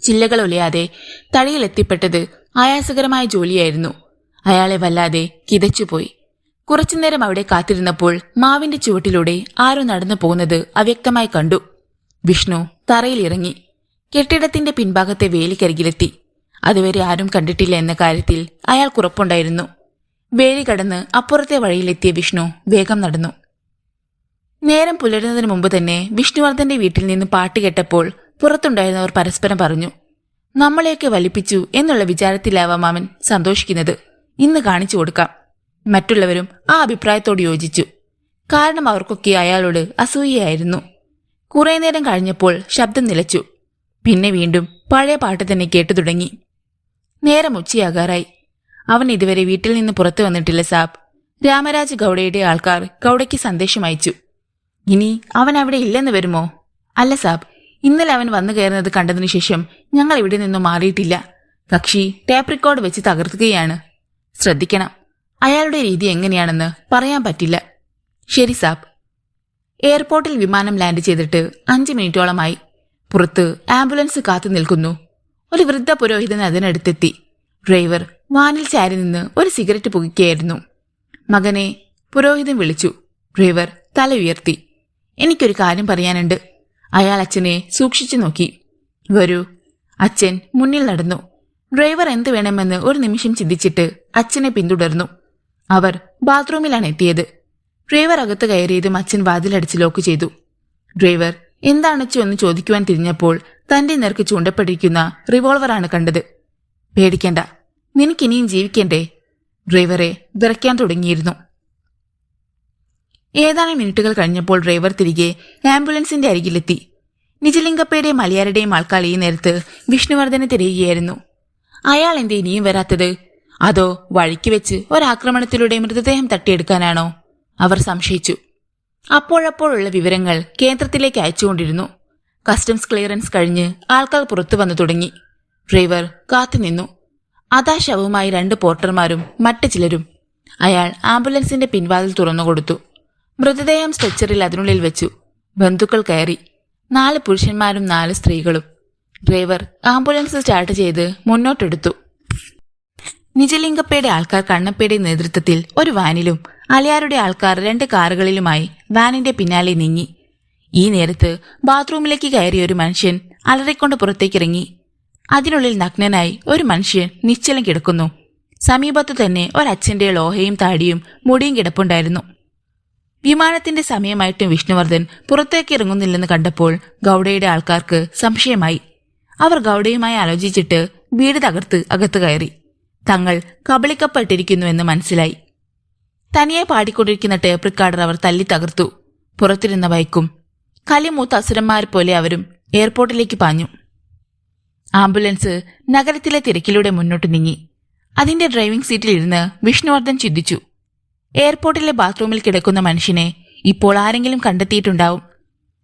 ചില്ലകൾ ഒലയാതെ തടിയിലെത്തിപ്പെട്ടത് ആയാസകരമായ ജോലിയായിരുന്നു. അയാളെ വല്ലാതെ കിതച്ചുപോയി. കുറച്ചുനേരം അവിടെ കാത്തിരുന്നപ്പോൾ മാവിന്റെ ചുവട്ടിലൂടെ ആരോ നടന്നു പോകുന്നത് അവ്യക്തമായി കണ്ടു. വിഷ്ണു തറയിലിറങ്ങി. കെട്ടിടത്തിന്റെ പിൻഭാഗത്തെ വേലിക്കരികിലെത്തി. അതുവരെ ആരും കണ്ടിട്ടില്ല എന്ന കാര്യത്തിൽ അയാൾക്കുറപ്പുണ്ടായിരുന്നു. വേലി കടന്ന് അപ്പുറത്തെ വഴിയിലെത്തിയ വിഷ്ണു വേഗം നടന്നു. നേരം പുലരുന്നതിന് മുമ്പ് തന്നെ വിഷ്ണുവർദ്ധന്റെ വീട്ടിൽ നിന്ന് പാട്ട് കേട്ടപ്പോൾ പുറത്തുണ്ടായിരുന്നവർ പരസ്പരം പറഞ്ഞു, നമ്മളെയൊക്കെ വലിപ്പിച്ചു എന്നുള്ള വിചാരത്തിലാവാം അവൻ സന്തോഷിക്കുന്നത്. ഇന്ന് കാണിച്ചു കൊടുക്കാം. മറ്റുള്ളവരും ആ അഭിപ്രായത്തോട് യോജിച്ചു. കാരണം അവർക്കൊക്കെ അയാളോട് അസൂയയായിരുന്നു. കുറെ നേരം കഴിഞ്ഞപ്പോൾ ശബ്ദം നിലച്ചു. പിന്നെ വീണ്ടും പഴയ പാട്ട് തന്നെ കേട്ടു തുടങ്ങി. നേരം ഉച്ചയാകാറായി. അവൻ ഇതുവരെ വീട്ടിൽ നിന്ന് പുറത്തു വന്നിട്ടില്ല സാബ്. രാമരാജ് ഗൌഡയുടെ ആൾക്കാർ ഗൌഡയ്ക്ക് സന്ദേശം അയച്ചു. ഇനി അവൻ അവിടെ ഇല്ലെന്ന് വരുമോ? അല്ല സാബ്, ഇന്നലെ അവൻ വന്നു കയറുന്നത് കണ്ടതിനു ശേഷം ഞങ്ങൾ ഇവിടെ നിന്നും മാറിയിട്ടില്ല. കക്ഷി ടേപ്പ് റെക്കോർഡ് വെച്ച് തകർക്കുകയാണ്. ശ്രദ്ധിക്കണം. അയാളുടെ രീതി എങ്ങനെയാണെന്ന് പറയാൻ പറ്റില്ല. ശരി സാബ്. എയർപോർട്ടിൽ വിമാനം ലാൻഡ് ചെയ്തിട്ട് 5 മിനിറ്റോളമായി. പുറത്ത് ആംബുലൻസ് കാത്തു നിൽക്കുന്നു. ഒരു വൃദ്ധ പുരോഹിതൻ അതിനടുത്തെത്തി. ഡ്രൈവർ വാനിൽ ചാരി നിന്ന് ഒരു സിഗരറ്റ് പുകയ്ക്കുകയായിരുന്നു. മകനെ, പുരോഹിതൻ വിളിച്ചു. ഡ്രൈവർ തല ഉയർത്തി. എനിക്കൊരു കാര്യം പറയാനുണ്ട്. അയാൾ അച്ഛനെ സൂക്ഷിച്ചു നോക്കി. വരൂ. അച്ഛൻ മുന്നിൽ നടന്നു. ഡ്രൈവർ എന്ത് വേണമെന്ന് ഒരു നിമിഷം ചിന്തിച്ചിട്ട് അച്ഛനെ പിന്തുടർന്നു. അവർ ബാത്റൂമിലാണ് എത്തിയത്. ഡ്രൈവർ അകത്ത് കയറിയതും അച്ഛൻ വാതിലടിച്ച് ലോക്ക് ചെയ്തു. ഡ്രൈവർ എന്താണച്ചോ എന്ന് ചോദിക്കുവാൻ തിരിഞ്ഞപ്പോൾ തന്റെ നേർക്ക് ചൂണ്ടപ്പെട്ടിരിക്കുന്ന റിവോൾവറാണ് കണ്ടത്. പേടിക്കണ്ട, നിനക്കിനിയും ജീവിക്കണ്ടേ? ഡ്രൈവറെ വിറയ്ക്കാൻ തുടങ്ങിയിരുന്നു. ഏതാനും മിനിറ്റുകൾ കഴിഞ്ഞപ്പോൾ ഡ്രൈവർ തിരികെ ആംബുലൻസിന്റെ അരികിലെത്തി. നിജലിംഗപ്പയുടെയും മലയാരുടെയും ആൾക്കാർ ഈ നേരത്ത് വിഷ്ണുവർദ്ധനെ തിരയുകയായിരുന്നു. അയാൾ എന്തേ ഇനിയും വരാത്തത്? അതോ വഴിക്ക് വെച്ച് ഒരാക്രമണത്തിലൂടെ മൃതദേഹം തട്ടിയെടുക്കാനാണോ? അവർ സംശയിച്ചു. അപ്പോഴപ്പോഴുള്ള വിവരങ്ങൾ കേന്ദ്രത്തിലേക്ക് അയച്ചുകൊണ്ടിരുന്നു. കസ്റ്റംസ് ക്ലിയറൻസ് കഴിഞ്ഞ് ആൾക്കാർ പുറത്തു വന്നു തുടങ്ങി. ഡ്രൈവർ കാത്തുനിന്നു. അതാ ശവവുമായി 2 പോർട്ടർമാരും മറ്റു ചിലരും. അയാൾ ആംബുലൻസിന്റെ പിൻവാതിൽ തുറന്നുകൊടുത്തു. മൃതദേഹം സ്ട്രെച്ചറിൽ അതിനുള്ളിൽ വെച്ചു. ബന്ധുക്കൾ കയറി. 4 പുരുഷന്മാരും 4 സ്ത്രീകളും. ഡ്രൈവർ ആംബുലൻസ് സ്റ്റാർട്ട് ചെയ്ത് മുന്നോട്ടെടുത്തു. നിജലിംഗപ്പയുടെ ആൾക്കാർ കണ്ണപ്പയുടെ നേതൃത്വത്തിൽ ഒരു വാനിലും അലിയാരുടെ ആൾക്കാർ 2 കാറുകളിലുമായി വാനിന്റെ പിന്നാലെ നീങ്ങി. ഈ നേരത്ത് ബാത്റൂമിലേക്ക് കയറിയ ഒരു മനുഷ്യൻ അലറിക്കൊണ്ട് പുറത്തേക്കിറങ്ങി. അതിനുള്ളിൽ നഗ്നനായി ഒരു മനുഷ്യൻ നിശ്ചലം കിടക്കുന്നു. സമീപത്തു തന്നെ ഒരച്ഛന്റെ ലോഹയും താടിയും മുടിയും കിടപ്പുണ്ടായിരുന്നു. വിമാനത്തിന്റെ സമയമായിട്ടും വിഷ്ണുവർദ്ധൻ പുറത്തേക്ക് ഇറങ്ങുന്നില്ലെന്ന് കണ്ടപ്പോൾ ഗൌഡയുടെ ആൾക്കാർക്ക് സംശയമായി. അവർ ഗൌഡയുമായി ആലോചിച്ചിട്ട് വീട് തകർത്ത് അകത്ത് കയറി. തങ്ങൾ കബളിക്കപ്പെട്ടിരിക്കുന്നുവെന്ന് മനസ്സിലായി. തനിയെ പാടിക്കൊണ്ടിരിക്കുന്ന ടേപ്പ് റെക്കോർഡർ അവർ തല്ലി തകർത്തു. പുറത്തിരുന്ന ബൈക്കും കലിമൂത്ത അസുരന്മാരെ പോലെ അവരും എയർപോർട്ടിലേക്ക് പാഞ്ഞു. ആംബുലൻസ് നഗരത്തിലെ തിരക്കിലൂടെ മുന്നോട്ട് നീങ്ങി. അതിന്റെ ഡ്രൈവിംഗ് സീറ്റിലിരുന്ന് വിഷ്ണുവർദ്ധൻ ചിന്തിച്ചു. എയർപോർട്ടിലെ ബാത്റൂമിൽ കിടക്കുന്ന മനുഷ്യനെ ഇപ്പോൾ ആരെങ്കിലും കണ്ടെത്തിയിട്ടുണ്ടാവും.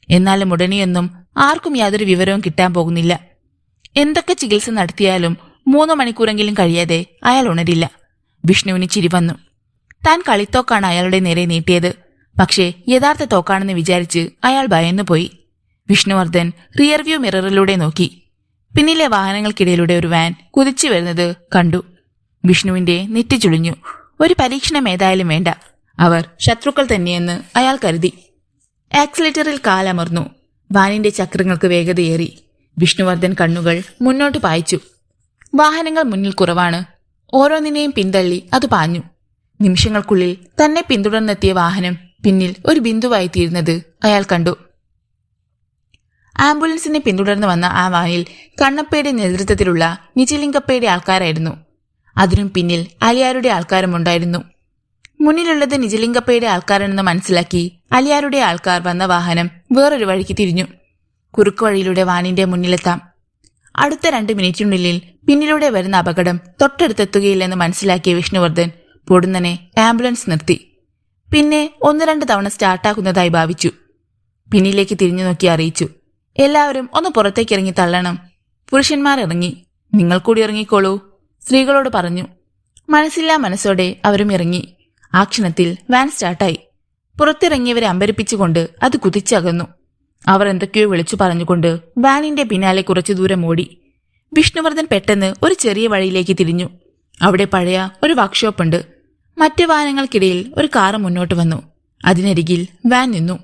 എന്നാലും ഉടനെയൊന്നും ആർക്കും യാതൊരു വിവരവും കിട്ടാൻ പോകുന്നില്ല. എന്തൊക്കെ ചികിത്സ നടത്തിയാലും 3 മണിക്കൂറെങ്കിലും കഴിയാതെ അയാൾ ഉണരില്ല. വിഷ്ണുവിന് ചിരി വന്നു. താൻ കളിത്തോക്കാണ് അയാളുടെ നേരെ നീട്ടിയത്. പക്ഷേ യഥാർത്ഥ തോക്കാണെന്ന് വിചാരിച്ച് അയാൾ ഭയന്നുപോയി. വിഷ്ണുവർദ്ധൻ റിയർവ്യൂ മിററിലൂടെ നോക്കി. പിന്നിലെ വാഹനങ്ങൾക്കിടയിലൂടെ ഒരു വാൻ കുതിച്ചു വരുന്നത് കണ്ടു. വിഷ്ണുവിന്റെ നെറ്റി ചുളിഞ്ഞു. ഒരു പരീക്ഷണം ഏതായാലും വേണ്ട, അവർ ശത്രുക്കൾ തന്നെയെന്ന് അയാൾ കരുതി. ആക്സിലേറ്ററിൽ കാലമർന്നു. വാനിന്റെ ചക്രങ്ങൾക്ക് വേഗതയേറി. വിഷ്ണുവർദ്ധൻ കണ്ണുകൾ മുന്നോട്ട് പായിച്ചു. വാഹനങ്ങൾ മുന്നിൽ കുറവാണ്. ഓരോന്നിനെയും പിന്തള്ളി അത് പാഞ്ഞു. നിമിഷങ്ങൾക്കുള്ളിൽ തന്നെ പിന്തുടർന്നെത്തിയ വാഹനം പിന്നിൽ ഒരു ബിന്ദുവായി തീരുന്നത് അയാൾ കണ്ടു. ആംബുലൻസിനെ പിന്തുടർന്നു വന്ന ആ വാനിൽ കണ്ണപ്പയുടെ നേതൃത്വത്തിലുള്ള നിജലിംഗപ്പയുടെ ആൾക്കാരായിരുന്നു. അതിനും പിന്നിൽ അലിയാരുടെ ആൾക്കാരുമുണ്ടായിരുന്നു. മുന്നിലുള്ളത് നിജലിംഗപ്പയുടെ ആൾക്കാരാണെന്ന് മനസ്സിലാക്കി അലിയാരുടെ ആൾക്കാർ വന്ന വാഹനം വേറൊരു വഴിക്ക് തിരിഞ്ഞു. കുറുക്കു വഴിയിലൂടെ വാനിന്റെ മുന്നിലെത്താം. അടുത്ത 2 മിനിറ്റിനുള്ളിൽ പിന്നിലൂടെ വരുന്ന അപകടം തൊട്ടടുത്തെത്തുകയില്ലെന്ന് മനസ്സിലാക്കിയ വിഷ്ണുവർദ്ധൻ പൊടുന്നനെ ആംബുലൻസ് നിർത്തി. പിന്നെ 1-2 തവണ സ്റ്റാർട്ടാക്കുന്നതായി ഭാവിച്ചു. പിന്നിലേക്ക് തിരിഞ്ഞു നോക്കി അറിയിച്ചു, എല്ലാവരും ഒന്ന് പുറത്തേക്ക് ഇറങ്ങി തള്ളണം. പുരുഷന്മാർ ഇറങ്ങി. നിങ്ങൾ കൂടി ഇറങ്ങിക്കോളൂ, സ്ത്രീകളോട് പറഞ്ഞു. മനസ്സില്ലാ മനസ്സോടെ അവരും ഇറങ്ങി. ആ ക്ഷണത്തിൽ വാൻ സ്റ്റാർട്ടായി. പുറത്തിറങ്ങിയവരെ അമ്പരിപ്പിച്ചുകൊണ്ട് അത് കുതിച്ചകന്നു. അവർ എന്തൊക്കെയോ വിളിച്ചു പറഞ്ഞുകൊണ്ട് വാനിന്റെ പിന്നാലെ കുറച്ചു ദൂരം ഓടി. വിഷ്ണുവർദ്ധൻ പെട്ടെന്ന് ഒരു ചെറിയ വഴിയിലേക്ക് തിരിഞ്ഞു. അവിടെ പഴയ ഒരു വർക്ക്ഷോപ്പ് ഉണ്ട്. മറ്റ് വാഹനങ്ങൾക്കിടയിൽ ഒരു കാറ് മുന്നോട്ട് വന്നു. അതിനരികിൽ വാൻ നിന്നു.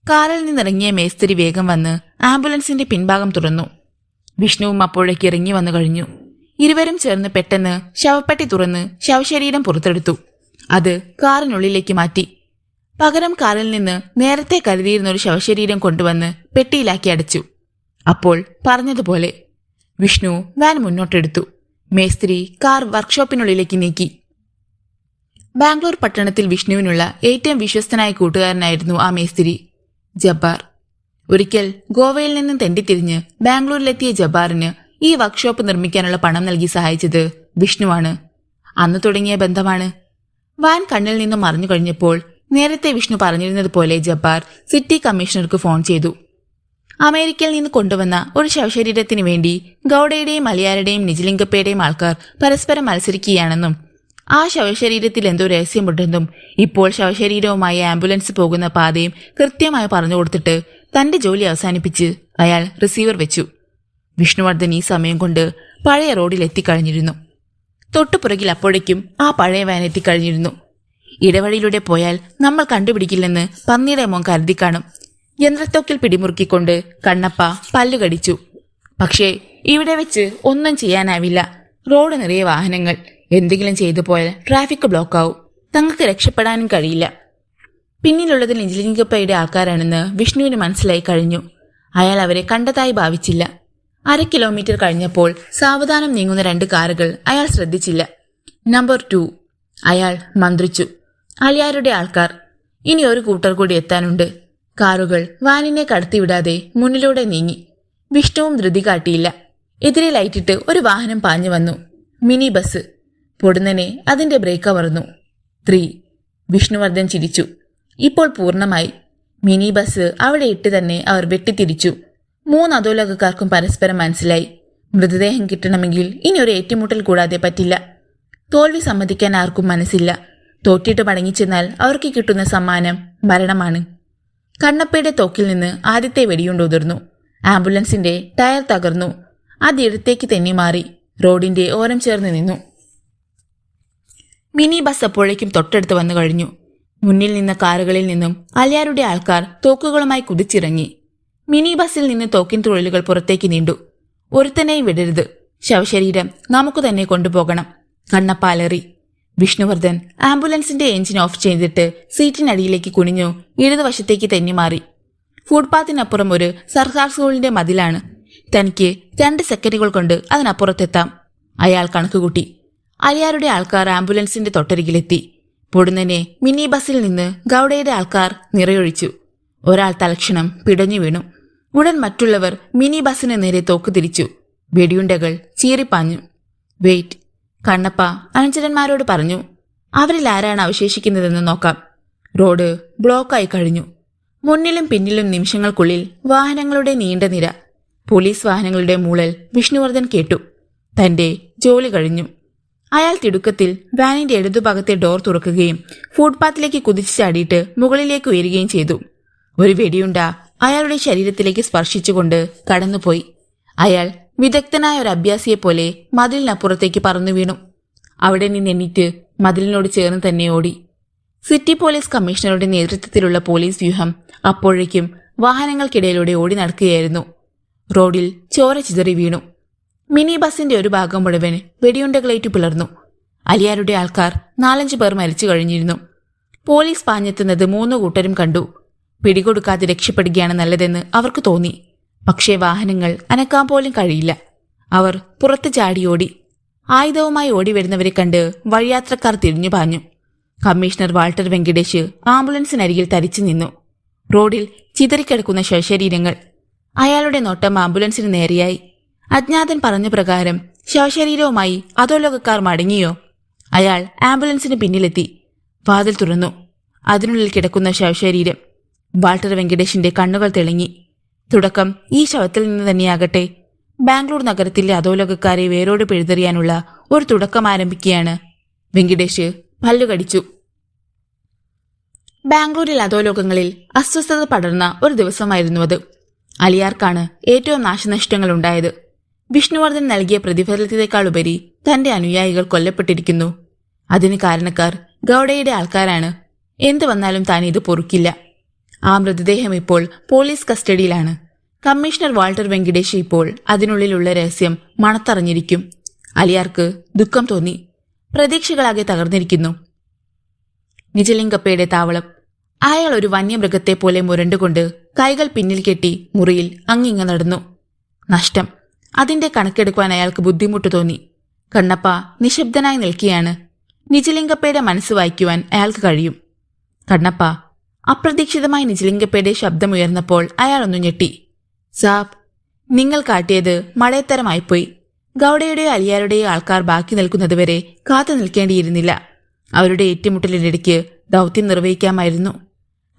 കാറിൽ നിന്നിറങ്ങിയ മേസ്തിരി വേഗം വന്ന് ആംബുലൻസിന്റെ പിൻഭാഗം തുറന്നു. വിഷ്ണുവും അപ്പോഴേക്ക് ഇറങ്ങി വന്നു കഴിഞ്ഞു. ഇരുവരും ചേർന്ന് പെട്ടെന്ന് ശവപ്പെട്ടി തുറന്ന് ശവശരീരം പുറത്തെടുത്തു. അത് കാറിനുള്ളിലേക്ക് മാറ്റി. പകരം കാറിൽ നിന്ന് നേരത്തെ കരുതിയിരുന്ന ഒരു ശവശരീരം കൊണ്ടുവന്ന് പെട്ടിയിലാക്കി അടച്ചു. അപ്പോൾ പറഞ്ഞതുപോലെ വിഷ്ണു വാൻ മുന്നോട്ടെടുത്തു. മേസ്ത്രി കാർ വർക്ക്ഷോപ്പിനുള്ളിലേക്ക് നീക്കി. ബാംഗ്ലൂർ പട്ടണത്തിൽ വിഷ്ണുവിനുള്ള ഏറ്റവും വിശ്വസ്തനായ കൂട്ടുകാരനായിരുന്നു ആ മേസ്തിരി, ജബ്ബാർ. ഒരിക്കൽ ഗോവയിൽ നിന്നും തെണ്ടിത്തിരിഞ്ഞ് ബാംഗ്ലൂരിലെത്തിയ ജബ്ബാറിന് ഈ വർക്ക്ഷോപ്പ് നിർമ്മിക്കാനുള്ള പണം നൽകി സഹായിച്ചത് വിഷ്ണുവാണ്. അന്ന് തുടങ്ങിയ ബന്ധമാണ്. വാൻ കണ്ണിൽ നിന്നും മറിഞ്ഞു കഴിഞ്ഞപ്പോൾ നേരത്തെ വിഷ്ണു പറഞ്ഞിരുന്നത് പോലെ ജബ്ബാർ സിറ്റി കമ്മീഷണർക്ക് ഫോൺ ചെയ്തു. അമേരിക്കയിൽ നിന്ന് കൊണ്ടുവന്ന ഒരു ശവശരീരത്തിന് വേണ്ടി ഗൌഡയുടെയും മലയാരുടെയും നിജലിംഗപ്പയുടെയും ആൾക്കാർ പരസ്പരം മത്സരിക്കുകയാണെന്നും ആ ശവശരീരത്തിൽ എന്തോ രഹസ്യമുണ്ടെന്നും ഇപ്പോൾ ശവശരീരവുമായി ആംബുലൻസ് പോകുന്ന പാതയും കൃത്യമായി പറഞ്ഞു കൊടുത്തിട്ട് തന്റെ ജോലി അവസാനിപ്പിച്ച് അയാൾ റിസീവർ വെച്ചു. വിഷ്ണുവർദ്ധൻ ഈ സമയം കൊണ്ട് പഴയ റോഡിൽ എത്തിക്കഴിഞ്ഞിരുന്നു. തൊട്ടുപുറകിൽ അപ്പോഴേക്കും ആ പഴയ വാൻ എത്തിക്കഴിഞ്ഞിരുന്നു. ഇടവഴിയിലൂടെ പോയാൽ നമ്മൾ കണ്ടുപിടിക്കില്ലെന്ന് പന്നിയുടെ മോൻ കരുതി കാണും. യന്ത്രത്തോക്കിൽ പിടിമുറുക്കിക്കൊണ്ട് കണ്ണപ്പ പല്ലുകടിച്ചു. പക്ഷേ ഇവിടെ വെച്ച് ഒന്നും ചെയ്യാനാവില്ല. റോഡ് നിറയെ വാഹനങ്ങൾ. എന്തെങ്കിലും ചെയ്തു പോയാൽ ട്രാഫിക് ബ്ലോക്കാവും. തങ്ങൾക്ക് രക്ഷപ്പെടാനും കഴിയില്ല. പിന്നിലുള്ളത് നിജലിംഗപ്പയുടെ ആൾക്കാരാണെന്ന് വിഷ്ണുവിന് മനസ്സിലായി കഴിഞ്ഞു. അയാൾ അവരെ കണ്ടതായി ഭാവിച്ചില്ല. 1/2 കിലോമീറ്റർ കഴിഞ്ഞപ്പോൾ സാവധാനം നീങ്ങുന്ന 2 കാറുകൾ അയാൾ ശ്രദ്ധിച്ചില്ല. നമ്പർ 2. അയാൾ മന്ത്രിച്ചു. അലിയാരുടെ ആൾക്കാർ. ഇനി ഒരു കൂട്ടർ കൂടി എത്താനുണ്ട്. കാറുകൾ വാനിനെ കടത്തിവിടാതെ മുന്നിലൂടെ നീങ്ങി. വിഷ്ണുവും ധൃതി കാട്ടിയില്ല. എതിരെ ലൈറ്റിട്ട് ഒരു വാഹനം പാഞ്ഞു വന്നു. Mini bus. പൊടുന്നനെ അതിന്റെ ബ്രേക്ക് അമർന്നു. 3. വിഷ്ണുവർദ്ധൻ ചിരിച്ചു. ഇപ്പോൾ പൂർണ്ണമായി. മിനി ബസ് അവിടെ ഇട്ട് തന്നെ അവർ വെട്ടിത്തിരിച്ചു. 3 അധോലോകക്കാർക്കും പരസ്പരം മനസ്സിലായി, മൃതദേഹം കിട്ടണമെങ്കിൽ ഇനി ഒരു ഏറ്റുമുട്ടൽ കൂടാതെ പറ്റില്ല. തോൽവി സമ്മതിക്കാൻ ആർക്കും മനസ്സില്ല. തോറ്റിട്ട് മടങ്ങിച്ചെന്നാൽ അവർക്ക് കിട്ടുന്ന സമ്മാനം മരണമാണ്. കണ്ണപ്പയുടെ തോക്കിൽ നിന്ന് ആദ്യത്തെ വെടിയുണ്ട് ഉതിർന്നു. ആംബുലൻസിന്റെ ടയർ തകർന്നു. അതിടത്തേക്ക് തെന്നി മാറി റോഡിന്റെ ഓരം ചേർന്ന് നിന്നു. മിനി ബസ് അപ്പോഴേക്കും തൊട്ടടുത്ത് വന്നു കഴിഞ്ഞു. മുന്നിൽ നിന്ന കാറുകളിൽ നിന്നും അലിയാരുടെ ആൾക്കാർ തോക്കുകളുമായി കുതിച്ചിറങ്ങി. മിനി ബസ്സിൽ നിന്ന് തോക്കിൻ തുഴലുകൾ പുറത്തേക്ക് നീണ്ടു. ഒരുത്തനെയും വിടരുത്. ശവശരീരം നമുക്ക് തന്നെ കൊണ്ടുപോകണം. കണ്ണപ്പ അലറി. വിഷ്ണുവർദ്ധൻ ആംബുലൻസിന്റെ എഞ്ചിൻ ഓഫ് ചെയ്തിട്ട് സീറ്റിനടിയിലേക്ക് കുനിഞ്ഞു ഇടതുവശത്തേക്ക് തെന്നിമാറി. ഫുട്പാത്തിനപ്പുറം ഒരു സർക്കാർ സ്കൂളിന്റെ മതിലാണ്. തനിക്ക് 2 സെക്കൻഡുകൾ കൊണ്ട് അതിനപ്പുറത്തെത്താം. അയാൾ കണക്കുകൂട്ടി. അലിയാരുടെ ആൾക്കാർ ആംബുലൻസിന്റെ തൊട്ടരികിലെത്തി. പൊടുന്നനെ മിനി ബസ്സിൽ നിന്ന് ഗൌഡയുടെ ആൾക്കാർ നിറയൊഴിച്ചു. ഒരാൾ തലക്ഷണം പിടഞ്ഞു വീണു. ഉടൻ മറ്റുള്ളവർ മിനി ബസ്സിന് നേരെ തോക്ക് തിരിച്ചു. വെടിയുണ്ടകൾ ചീറിപ്പാഞ്ഞു. വെയിറ്റ്. കണ്ണപ്പ അനുചരന്മാരോട് പറഞ്ഞു. അവരിൽ ആരാണ് അവശേഷിക്കുന്നതെന്ന് നോക്കാം. റോഡ് ബ്ലോക്കായി കഴിഞ്ഞു. മുന്നിലും പിന്നിലും നിമിഷങ്ങൾക്കുള്ളിൽ വാഹനങ്ങളുടെ നീണ്ട നിര. പോലീസ് വാഹനങ്ങളുടെ മൂളൽ വിഷ്ണുവർദ്ധൻ കേട്ടു. തന്റെ ജോലി കഴിഞ്ഞു. അയാൾ തിടുക്കത്തിൽ വാനിന്റെ ഇടതുഭാഗത്തെ ഡോർ തുറക്കുകയും ഫുട്പാത്തിലേക്ക് കുതിച്ചു ചാടിയിട്ട് മുകളിലേക്ക് ഉയരുകയും ചെയ്തു. ഒരു വെടിയുണ്ട അയാളുടെ ശരീരത്തിലേക്ക് സ്പർശിച്ചുകൊണ്ട് കടന്നുപോയി. അയാൾ വിദഗ്ധനായ ഒരു അഭ്യാസിയെപ്പോലെ മതിലിനപ്പുറത്തേക്ക് പറന്നു വീണു. അവിടെ നിന്നെണീറ്റ് മതിലിനോട് ചേർന്ന് തന്നെ ഓടി. സിറ്റി പോലീസ് കമ്മീഷണറുടെ നേതൃത്വത്തിലുള്ള പോലീസ് വ്യൂഹം അപ്പോഴേക്കും വാഹനങ്ങൾക്കിടയിലൂടെ ഓടി നടക്കുകയായിരുന്നു. റോഡിൽ ചോര ചിതറി വീണു. മിനി ബസിന്റെ ഒരു ഭാഗം മുഴുവൻ വെടിയുണ്ടകളേറ്റു പിളർന്നു. അലിയാരുടെ ആൾക്കാർ 4-5 പേർ മരിച്ചു കഴിഞ്ഞിരുന്നു. പോലീസ് പാഞ്ഞെത്തുന്നത് 3 കൂട്ടരും കണ്ടു. പിടികൊടുക്കാതെ രക്ഷപ്പെടുകയാണ് നല്ലതെന്ന് അവർക്ക് തോന്നി. പക്ഷേ വാഹനങ്ങൾ അനക്കാൻ പോലും കഴിയില്ല. അവർ പുറത്ത് ചാടിയോടി. ആയുധവുമായി ഓടി വരുന്നവരെ കണ്ട് വഴിയാത്രക്കാർ തിരിഞ്ഞു പാഞ്ഞു. കമ്മീഷണർ വാൾട്ടർ വെങ്കടേഷ് ആംബുലൻസിനരികിൽ തരിച്ചു നിന്നു. റോഡിൽ ചിതറിക്കിടക്കുന്ന ശവശരീരങ്ങൾ. അയാളുടെ നോട്ടം ആംബുലൻസിന് നേരെയായി. അജ്ഞാതൻ പറഞ്ഞ പ്രകാരം ശവശരീരവുമായി അധോലോകക്കാർ മടങ്ങിയോ? അയാൾ ആംബുലൻസിന് പിന്നിലെത്തി. വാതിൽ തുറന്നു. അതിനുള്ളിൽ കിടക്കുന്ന ശവശരീരം. വാൾട്ടർ വെങ്കടേഷിന്റെ കണ്ണുകൾ തിളങ്ങി. തുടക്കം ഈ ശവത്തിൽ നിന്ന് തന്നെയാകട്ടെ. ബാംഗ്ലൂർ നഗരത്തിലെ അധോലോകക്കാരെ വേരോട് പിഴുതെറിയാനുള്ള ഒരു തുടക്കം ആരംഭിക്കുകയാണ്. വെങ്കടേഷ് പല്ലുകടിച്ചു. ബാംഗ്ലൂരിൽ അധോലോകങ്ങളിൽ അസ്വസ്ഥത പടർന്ന ഒരു ദിവസമായിരുന്നു അത്. അലിയാർക്കാണ് ഏറ്റവും നാശനഷ്ടങ്ങൾ ഉണ്ടായത്. വിഷ്ണുവർദ്ധൻ നൽകിയ പ്രതിഫലത്തേക്കാളുപരി തന്റെ അനുയായികൾ കൊല്ലപ്പെട്ടിരിക്കുന്നു. അതിന് കാരണക്കാർ ഗൌഡയുടെ ആൾക്കാരാണ്. എന്തു വന്നാലും താൻ ഇത് പൊറുക്കില്ല. ആ മൃതദേഹം ഇപ്പോൾ പോലീസ് കസ്റ്റഡിയിലാണ്. കമ്മീഷണർ വാൾട്ടർ വെങ്കടേഷ് ഇപ്പോൾ അതിനുള്ളിലുള്ള രഹസ്യം മണത്തറിഞ്ഞിരിക്കും. അലിയാർക്ക് ദുഃഖം തോന്നി. പ്രതീക്ഷകളാകെ തകർന്നിരിക്കുന്നു. നിജലിംഗപ്പയുടെ താവളം. അയാൾ ഒരു വന്യമൃഗത്തെ പോലെ മുരണ്ടുകൊണ്ട് കൈകൾ പിന്നിൽ കെട്ടി മുറിയിൽ അങ്ങിങ്ങ നടന്നു. നഷ്ടം. അതിന്റെ കണക്കെടുക്കുവാൻ അയാൾക്ക് ബുദ്ധിമുട്ട് തോന്നി. കണ്ണപ്പ നിശബ്ദനായി നിൽക്കുകയാണ്. നിജലിംഗപ്പയുടെ മനസ്സ് വായിക്കുവാൻ അയാൾക്ക് കഴിയും. കണ്ണപ്പ. അപ്രതീക്ഷിതമായി നിജലിംഗപ്പയുടെ ശബ്ദമുയർന്നപ്പോൾ അയാൾ ഒന്നു ഞെട്ടി. സാബ്, നിങ്ങൾ കാട്ടിയത് മടയത്തരമായിപ്പോയി. ഗൌഡയുടെയോ അലിയാരുടെയോ ആൾക്കാർ ബാക്കി നിൽക്കുന്നതുവരെ കാത്തു നിൽക്കേണ്ടിയിരുന്നില്ല. അവരുടെ ഏറ്റുമുട്ടലിനിടയ്ക്ക് ദൗത്യം നിർവഹിക്കാമായിരുന്നു.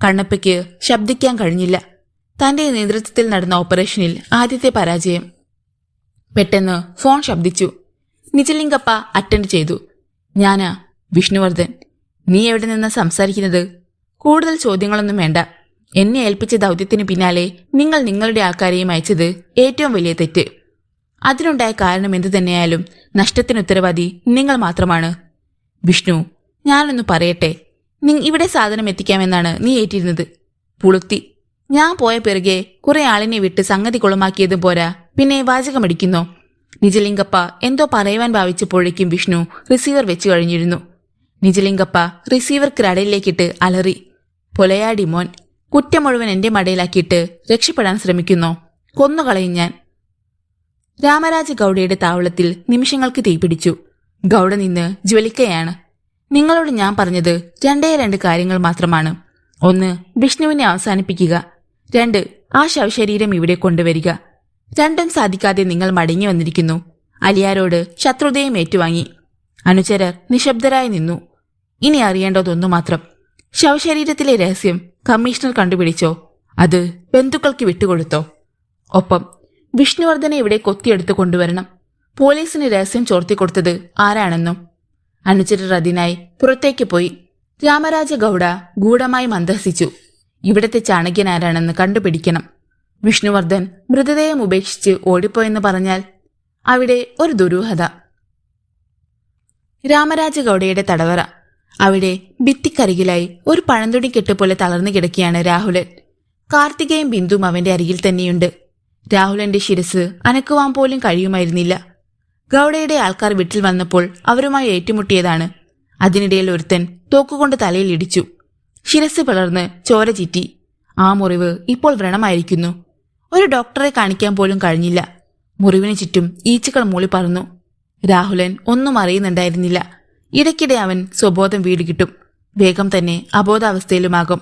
കണ്ണപ്പയ്ക്ക് ശബ്ദിക്കാൻ കഴിഞ്ഞില്ല. തന്റെ നേതൃത്വത്തിൽ നടന്ന ഓപ്പറേഷനിൽ ആദ്യത്തെ പരാജയം. പെട്ടെന്ന് ഫോൺ ശബ്ദിച്ചു. നിജലിംഗപ്പ അറ്റൻഡ് ചെയ്തു. ഞാനാ, വിഷ്ണുവർദ്ധൻ. നീ എവിടെ നിന്ന് സംസാരിക്കുന്നത്? കൂടുതൽ ചോദ്യങ്ങളൊന്നും വേണ്ട. എന്നെ ഏൽപ്പിച്ച ദൗത്യത്തിന് പിന്നാലെ നിങ്ങൾ നിങ്ങളുടെ ആൾക്കാരെയും അയച്ചത് ഏറ്റവും വലിയ തെറ്റ്. അതിനുണ്ടായ കാരണം എന്തു തന്നെയായാലും നഷ്ടത്തിന് ഉത്തരവാദി നിങ്ങൾ മാത്രമാണ്. വിഷ്ണു, ഞാനൊന്ന് പറയട്ടെ. ഇവിടെ സാധനം എത്തിക്കാമെന്നാണ് നീ ഏറ്റിരുന്നത്. പുളുത്തി. ഞാൻ പോയ പിറകെ കുറെ ആളിനെ വിട്ട് സംഗതി കുളമാക്കിയതും പോരാ, പിന്നെ വാചകമടിക്കുന്നോ? നിജലിംഗപ്പ എന്തോ പറയുവാൻ ഭാവിച്ചപ്പോഴേക്കും വിഷ്ണു റിസീവർ വെച്ചു കഴിഞ്ഞിരുന്നു. നിജലിംഗപ്പ റിസീവർ ക്രടയിലേക്കിട്ട് അലറി. പൊലയാടി മോൻ, കുറ്റം മുഴുവൻ എന്റെ മടയിലാക്കിയിട്ട് രക്ഷപ്പെടാൻ ശ്രമിക്കുന്നോ? കൊന്നുകളയും ഞാൻ. രാമരാജ ഗൌഡയുടെ താവളത്തിൽ നിമിഷങ്ങൾക്ക് തീപിടിച്ചു. ഗൌഡ നിന്ന് ജ്വലിക്കയാണ്. നിങ്ങളോട് ഞാൻ പറഞ്ഞത് 2 കാര്യങ്ങൾ മാത്രമാണ്. 1, വിഷ്ണുവിനെ അവസാനിപ്പിക്കുക. 2, ആ ശവശരീരം ഇവിടെ കൊണ്ടുവരിക. 2ഉം സാധിക്കാതെ നിങ്ങൾ മടങ്ങി വന്നിരിക്കുന്നു. അലിയാരോട് ശത്രുതയും ഏറ്റുവാങ്ങി. അനുചരർ നിശബ്ദരായി നിന്നു. ഇനി അറിയേണ്ടതൊന്നു മാത്രം. ശവശരീരത്തിലെ രഹസ്യം കമ്മീഷണർ കണ്ടുപിടിച്ചോ? അത് ബന്ധുക്കൾക്ക് വിട്ടുകൊടുത്തോ? ഒപ്പം വിഷ്ണുവർദ്ധനെ ഇവിടെ കൊത്തിയെടുത്ത് കൊണ്ടുവരണം. പോലീസിന് രഹസ്യം ചോർത്തിക്കൊടുത്തത് ആരാണെന്നും. അനുചരർ അതിനായി പുറത്തേക്ക് പോയി. രാമരാജ ഗൌഡ ഗൂഢമായി മന്ദഹസിച്ചു. ഇവിടത്തെ ചാണക്യൻ ആരാണെന്ന് കണ്ടുപിടിക്കണം. വിഷ്ണുവർദ്ധൻ മൃതദേഹം ഉപേക്ഷിച്ച് ഓടിപ്പോയെന്ന് പറഞ്ഞാൽ അവിടെ ഒരു ദുരൂഹത. രാമരാജ ഗൌഡയുടെ തടവറ. അവിടെ ഭിത്തിക്കരികിലായി ഒരു പഴന്തുണി കെട്ടുപോലെ തളർന്നു കിടക്കുകയാണ് രാഹുലൻ. കാർത്തികയും ബിന്ദുവും അവന്റെ അരികിൽ തന്നെയുണ്ട്. രാഹുലന്റെ ശിരസ് അനക്കുവാൻ പോലും കഴിയുമായിരുന്നില്ല. ഗൌഡയുടെ ആൾക്കാർ വീട്ടിൽ വന്നപ്പോൾ അവരുമായി ഏറ്റുമുട്ടിയതാണ്. അതിനിടയിൽ ഒരുത്തൻ തോക്കുകൊണ്ട് തലയിൽ ഇടിച്ചു. ശിരസ് പിളർന്ന് ചോര ചീറ്റി. ആ മുറിവ് ഇപ്പോൾ വ്രണമായിരിക്കുന്നു. ഒരു ഡോക്ടറെ കാണിക്കാൻ പോലും കഴിഞ്ഞില്ല. മുറിവിന് ചുറ്റും ഈച്ചകൾ മൂളി പറന്നു. രാഹുലൻ ഒന്നും അറിയുന്നുണ്ടായിരുന്നില്ല. ഇടയ്ക്കിടെ അവൻ സ്വബോധം വീട് കിട്ടും. വേഗം തന്നെ അബോധാവസ്ഥയിലുമാകും.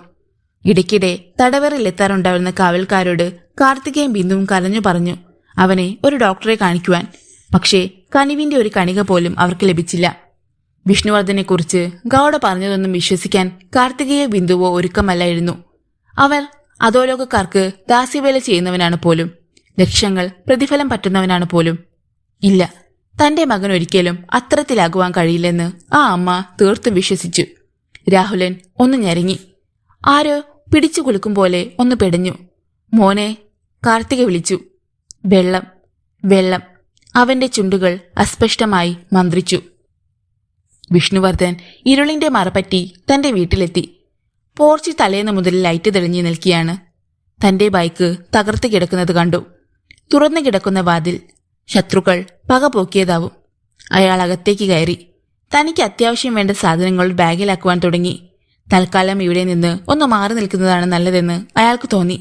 ഇടയ്ക്കിടെ തടവറയിലെത്താറുണ്ടായിരുന്ന കാവൽക്കാരോട് കാർത്തികയും ബിന്ദുവും കരഞ്ഞു പറഞ്ഞു അവനെ ഒരു ഡോക്ടറെ കാണിക്കുവാൻ. പക്ഷേ കനിവിന്റെ ഒരു കണിക പോലും അവർക്ക് ലഭിച്ചില്ല. വിഷ്ണുവർദ്ധനെക്കുറിച്ച് ഗൗഡ പറഞ്ഞതൊന്നും വിശ്വസിക്കാൻ കാർത്തികേയ ബിന്ദുവോ ഒരുക്കമല്ലായിരുന്നു. അവർ അധോലോകക്കാർക്ക് ദാസ്യവേല ചെയ്യുന്നവനാണ് പോലും, ലക്ഷ്യങ്ങൾ പ്രതിഫലം പറ്റുന്നവനാണ് പോലും. ഇല്ല, തന്റെ മകൻ ഒരിക്കലും അത്തരത്തിലാകുവാൻ കഴിയില്ലെന്ന് ആ അമ്മ തീർത്തും വിശ്വസിച്ചു. രാഹുലൻ ഒന്ന് ഞെരങ്ങി. ആരോ പിടിച്ചു കുലുക്കും പോലെ ഒന്ന് പെടഞ്ഞു. മോനെ, കാർത്തിക വിളിച്ചു. വെള്ളം, വെള്ളം. അവന്റെ ചുണ്ടുകൾ അസ്പഷ്ടമായി മന്ത്രിച്ചു. വിഷ്ണുവർദ്ധൻ ഇരുളിന്റെ മറപറ്റി തന്റെ വീട്ടിലെത്തി. പോർച്ച് തലേന്ന് മുതൽ ലൈറ്റ് തെളിഞ്ഞു നിൽക്കുകയാണ്. തന്റെ ബൈക്ക് തകർത്ത് കിടക്കുന്നത് കണ്ടു. തുറന്നു കിടക്കുന്ന വാതിൽ. ശത്രുക്കൾ പക പോക്കിയതാവും. അയാൾ അകത്തേക്ക് കയറി. തനിക്ക് അത്യാവശ്യം വേണ്ട സാധനങ്ങൾ ബാഗിലാക്കുവാൻ തുടങ്ങി. തൽക്കാലം ഇവിടെ നിന്ന് ഒന്ന് മാറി നിൽക്കുന്നതാണ് നല്ലതെന്ന് അയാൾക്ക് തോന്നി.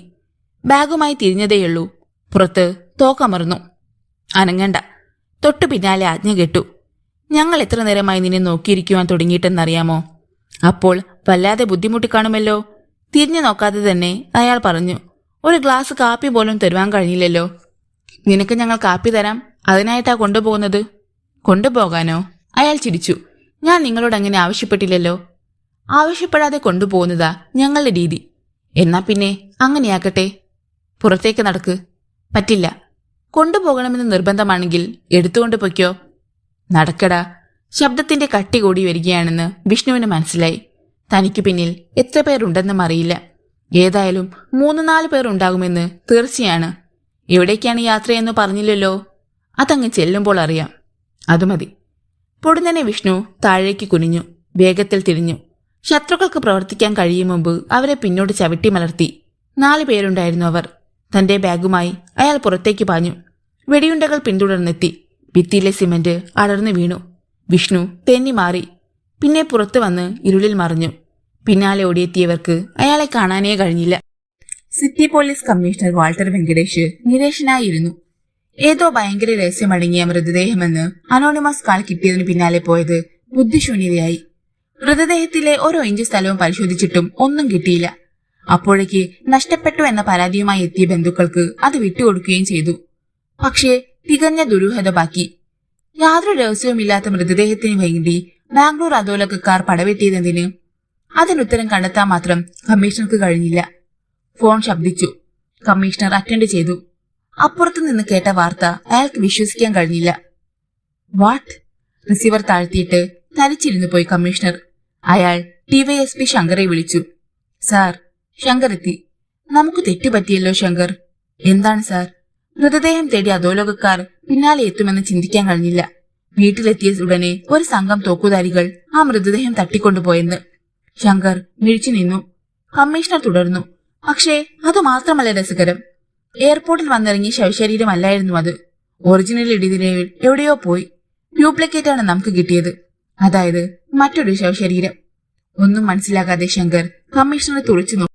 ബാഗുമായി തിരിഞ്ഞതേയുള്ളൂ. പുറത്ത് തോക്കമർന്നു. അനങ്ങണ്ട. തൊട്ടു പിന്നാലെ ആജ്ഞ കേട്ടു. ഞങ്ങൾ എത്ര നേരമായി നിന്നെ നോക്കിയിരിക്കുവാൻ തുടങ്ങിയിട്ടെന്നറിയാമോ? അപ്പോൾ വല്ലാതെ ബുദ്ധിമുട്ടിക്കാണുമല്ലോ. തിരിഞ്ഞു നോക്കാതെ തന്നെ അയാൾ പറഞ്ഞു. ഒരു ഗ്ലാസ് കാപ്പി പോലും തരുവാൻ കഴിഞ്ഞില്ലല്ലോ. നിനക്ക് ഞങ്ങൾ കാപ്പി തരാം. അതിനായിട്ടാ കൊണ്ടുപോകുന്നത്. കൊണ്ടുപോകാനോ? അയാൾ ചിരിച്ചു. ഞാൻ നിങ്ങളോട് അങ്ങനെ ആവശ്യപ്പെട്ടില്ലല്ലോ. ആവശ്യപ്പെടാതെ കൊണ്ടുപോകുന്നതാ ഞങ്ങളുടെ രീതി. എന്നാ പിന്നെ അങ്ങനെയാക്കട്ടെ. പുറത്തേക്ക് നടക്ക്. പറ്റില്ല. കൊണ്ടുപോകണമെന്ന് നിർബന്ധമാണെങ്കിൽ എടുത്തുകൊണ്ട് പൊയ്ക്കോ. നടക്കടാ. ശബ്ദത്തിന്റെ കട്ടി കൂടി വരികയാണെന്ന് വിഷ്ണുവിന് മനസ്സിലായി. തനിക്ക് പിന്നിൽ എത്ര പേരുണ്ടെന്നും അറിയില്ല. ഏതായാലും 3-4 പേർ ഉണ്ടാകുമെന്ന് തീർച്ചയാണ്. എവിടേക്കാണ് യാത്രയെന്ന് പറഞ്ഞില്ലല്ലോ. അതങ്ങ് ചെല്ലുമ്പോൾ അറിയാം. അതുമതി. പൊടുന്നനെ വിഷ്ണു താഴേക്ക് കുനിഞ്ഞു. വേഗത്തിൽ തിരിഞ്ഞു. ശത്രുക്കൾക്ക് പ്രവർത്തിക്കാൻ കഴിയും മുമ്പ് അവരെ പിന്നോട്ട് ചവിട്ടി മലർത്തി. 4 പേരുണ്ടായിരുന്നു അവർ. തന്റെ ബാഗുമായി അയാൾ പുറത്തേക്ക് പാഞ്ഞു. വെടിയുണ്ടകൾ പിന്തുടർന്നെത്തി. ഭിത്തിയിലെ സിമന്റ് അടർന്നു വീണു. വിഷ്ണു തെന്നി മാറി. പിന്നെ പുറത്തു വന്ന് ഇരുളിൽ മറിഞ്ഞു. പിന്നാലെ ഓടിയെത്തിയവർക്ക് അയാളെ കാണാനേ കഴിഞ്ഞില്ല. City police commissioner Walter Venkatesh നിരേശനായിരുന്നു. ഏതോ ഭയങ്കര രഹസ്യമടങ്ങിയ മൃതദേഹമെന്ന് അനോണിമസ് കാൾ കിട്ടിയതിനു പിന്നാലെ പോയത് ബുദ്ധിശൂന്യതയായി. മൃതദേഹത്തിലെ ഓരോ ഇഞ്ച് സ്ഥലവും പരിശോധിച്ചിട്ടും ഒന്നും കിട്ടിയില്ല. അപ്പോഴേക്ക് നഷ്ടപ്പെട്ടു എന്ന പരാതിയുമായി എത്തിയ ബന്ധുക്കൾക്ക് അത് വിട്ടുകൊടുക്കുകയും ചെയ്തു. പക്ഷേ തികഞ്ഞ ദുരൂഹത ബാക്കി. യാതൊരു രഹസ്യവുമില്ലാത്ത മൃതദേഹത്തിന് വേണ്ടി ബാംഗ്ലൂർ അധോലോകക്കാർ പടവെട്ടിയതെന്തിന്? അതിനുത്തരം കണ്ടെത്താൻ മാത്രം കമ്മീഷണർക്ക് കഴിഞ്ഞില്ല. ഫോൺ ശബ്ദിച്ചു. കമ്മീഷണർ അറ്റൻഡ് ചെയ്തു. അപ്പുറത്തു നിന്ന് കേട്ട വാർത്ത അയാൾക്ക് വിശ്വസിക്കാൻ കഴിഞ്ഞില്ല. വാട്ട്? റിസീവർ താഴ്ത്തിയിട്ട് തരിച്ചിരുന്നു പോയി കമ്മീഷണർ. അയാൾ ഡിവൈഎസ്പി ശങ്കറെ വിളിച്ചു. സാർ, ശങ്കർ എത്തി. നമുക്ക് തെറ്റുപറ്റിയല്ലോ ശങ്കർ. എന്താണ് സാർ? മൃതദേഹം തേടി അധോലോകക്കാർ പിന്നാലെ എത്തുമെന്ന് ചിന്തിക്കാൻ കഴിഞ്ഞില്ല. വീട്ടിലെത്തിയ ഉടനെ ഒരു സംഘം തോക്കുധാരികൾ ആ മൃതദേഹം തട്ടിക്കൊണ്ടുപോയെന്ന്. ശങ്കർ മിഴിച്ചു നിന്നു. കമ്മീഷണർ തുടർന്നു. പക്ഷേ അതുമാത്രമല്ല രസകരം. എയർപോർട്ടിൽ വന്നിറങ്ങിയ ശവശരീരമല്ലായിരുന്നു അത്. ഒറിജിനൽ ഇടിനിലയിൽ എവിടെയോ പോയി. ഡ്യൂപ്ലിക്കേറ്റാണ് നമുക്ക് കിട്ടിയത്. അതായത് മറ്റൊരു ശവശരീരം. ഒന്നും മനസ്സിലാകാതെ ശങ്കർ കമ്മീഷണറെ തുറച്ചു നോക്കി.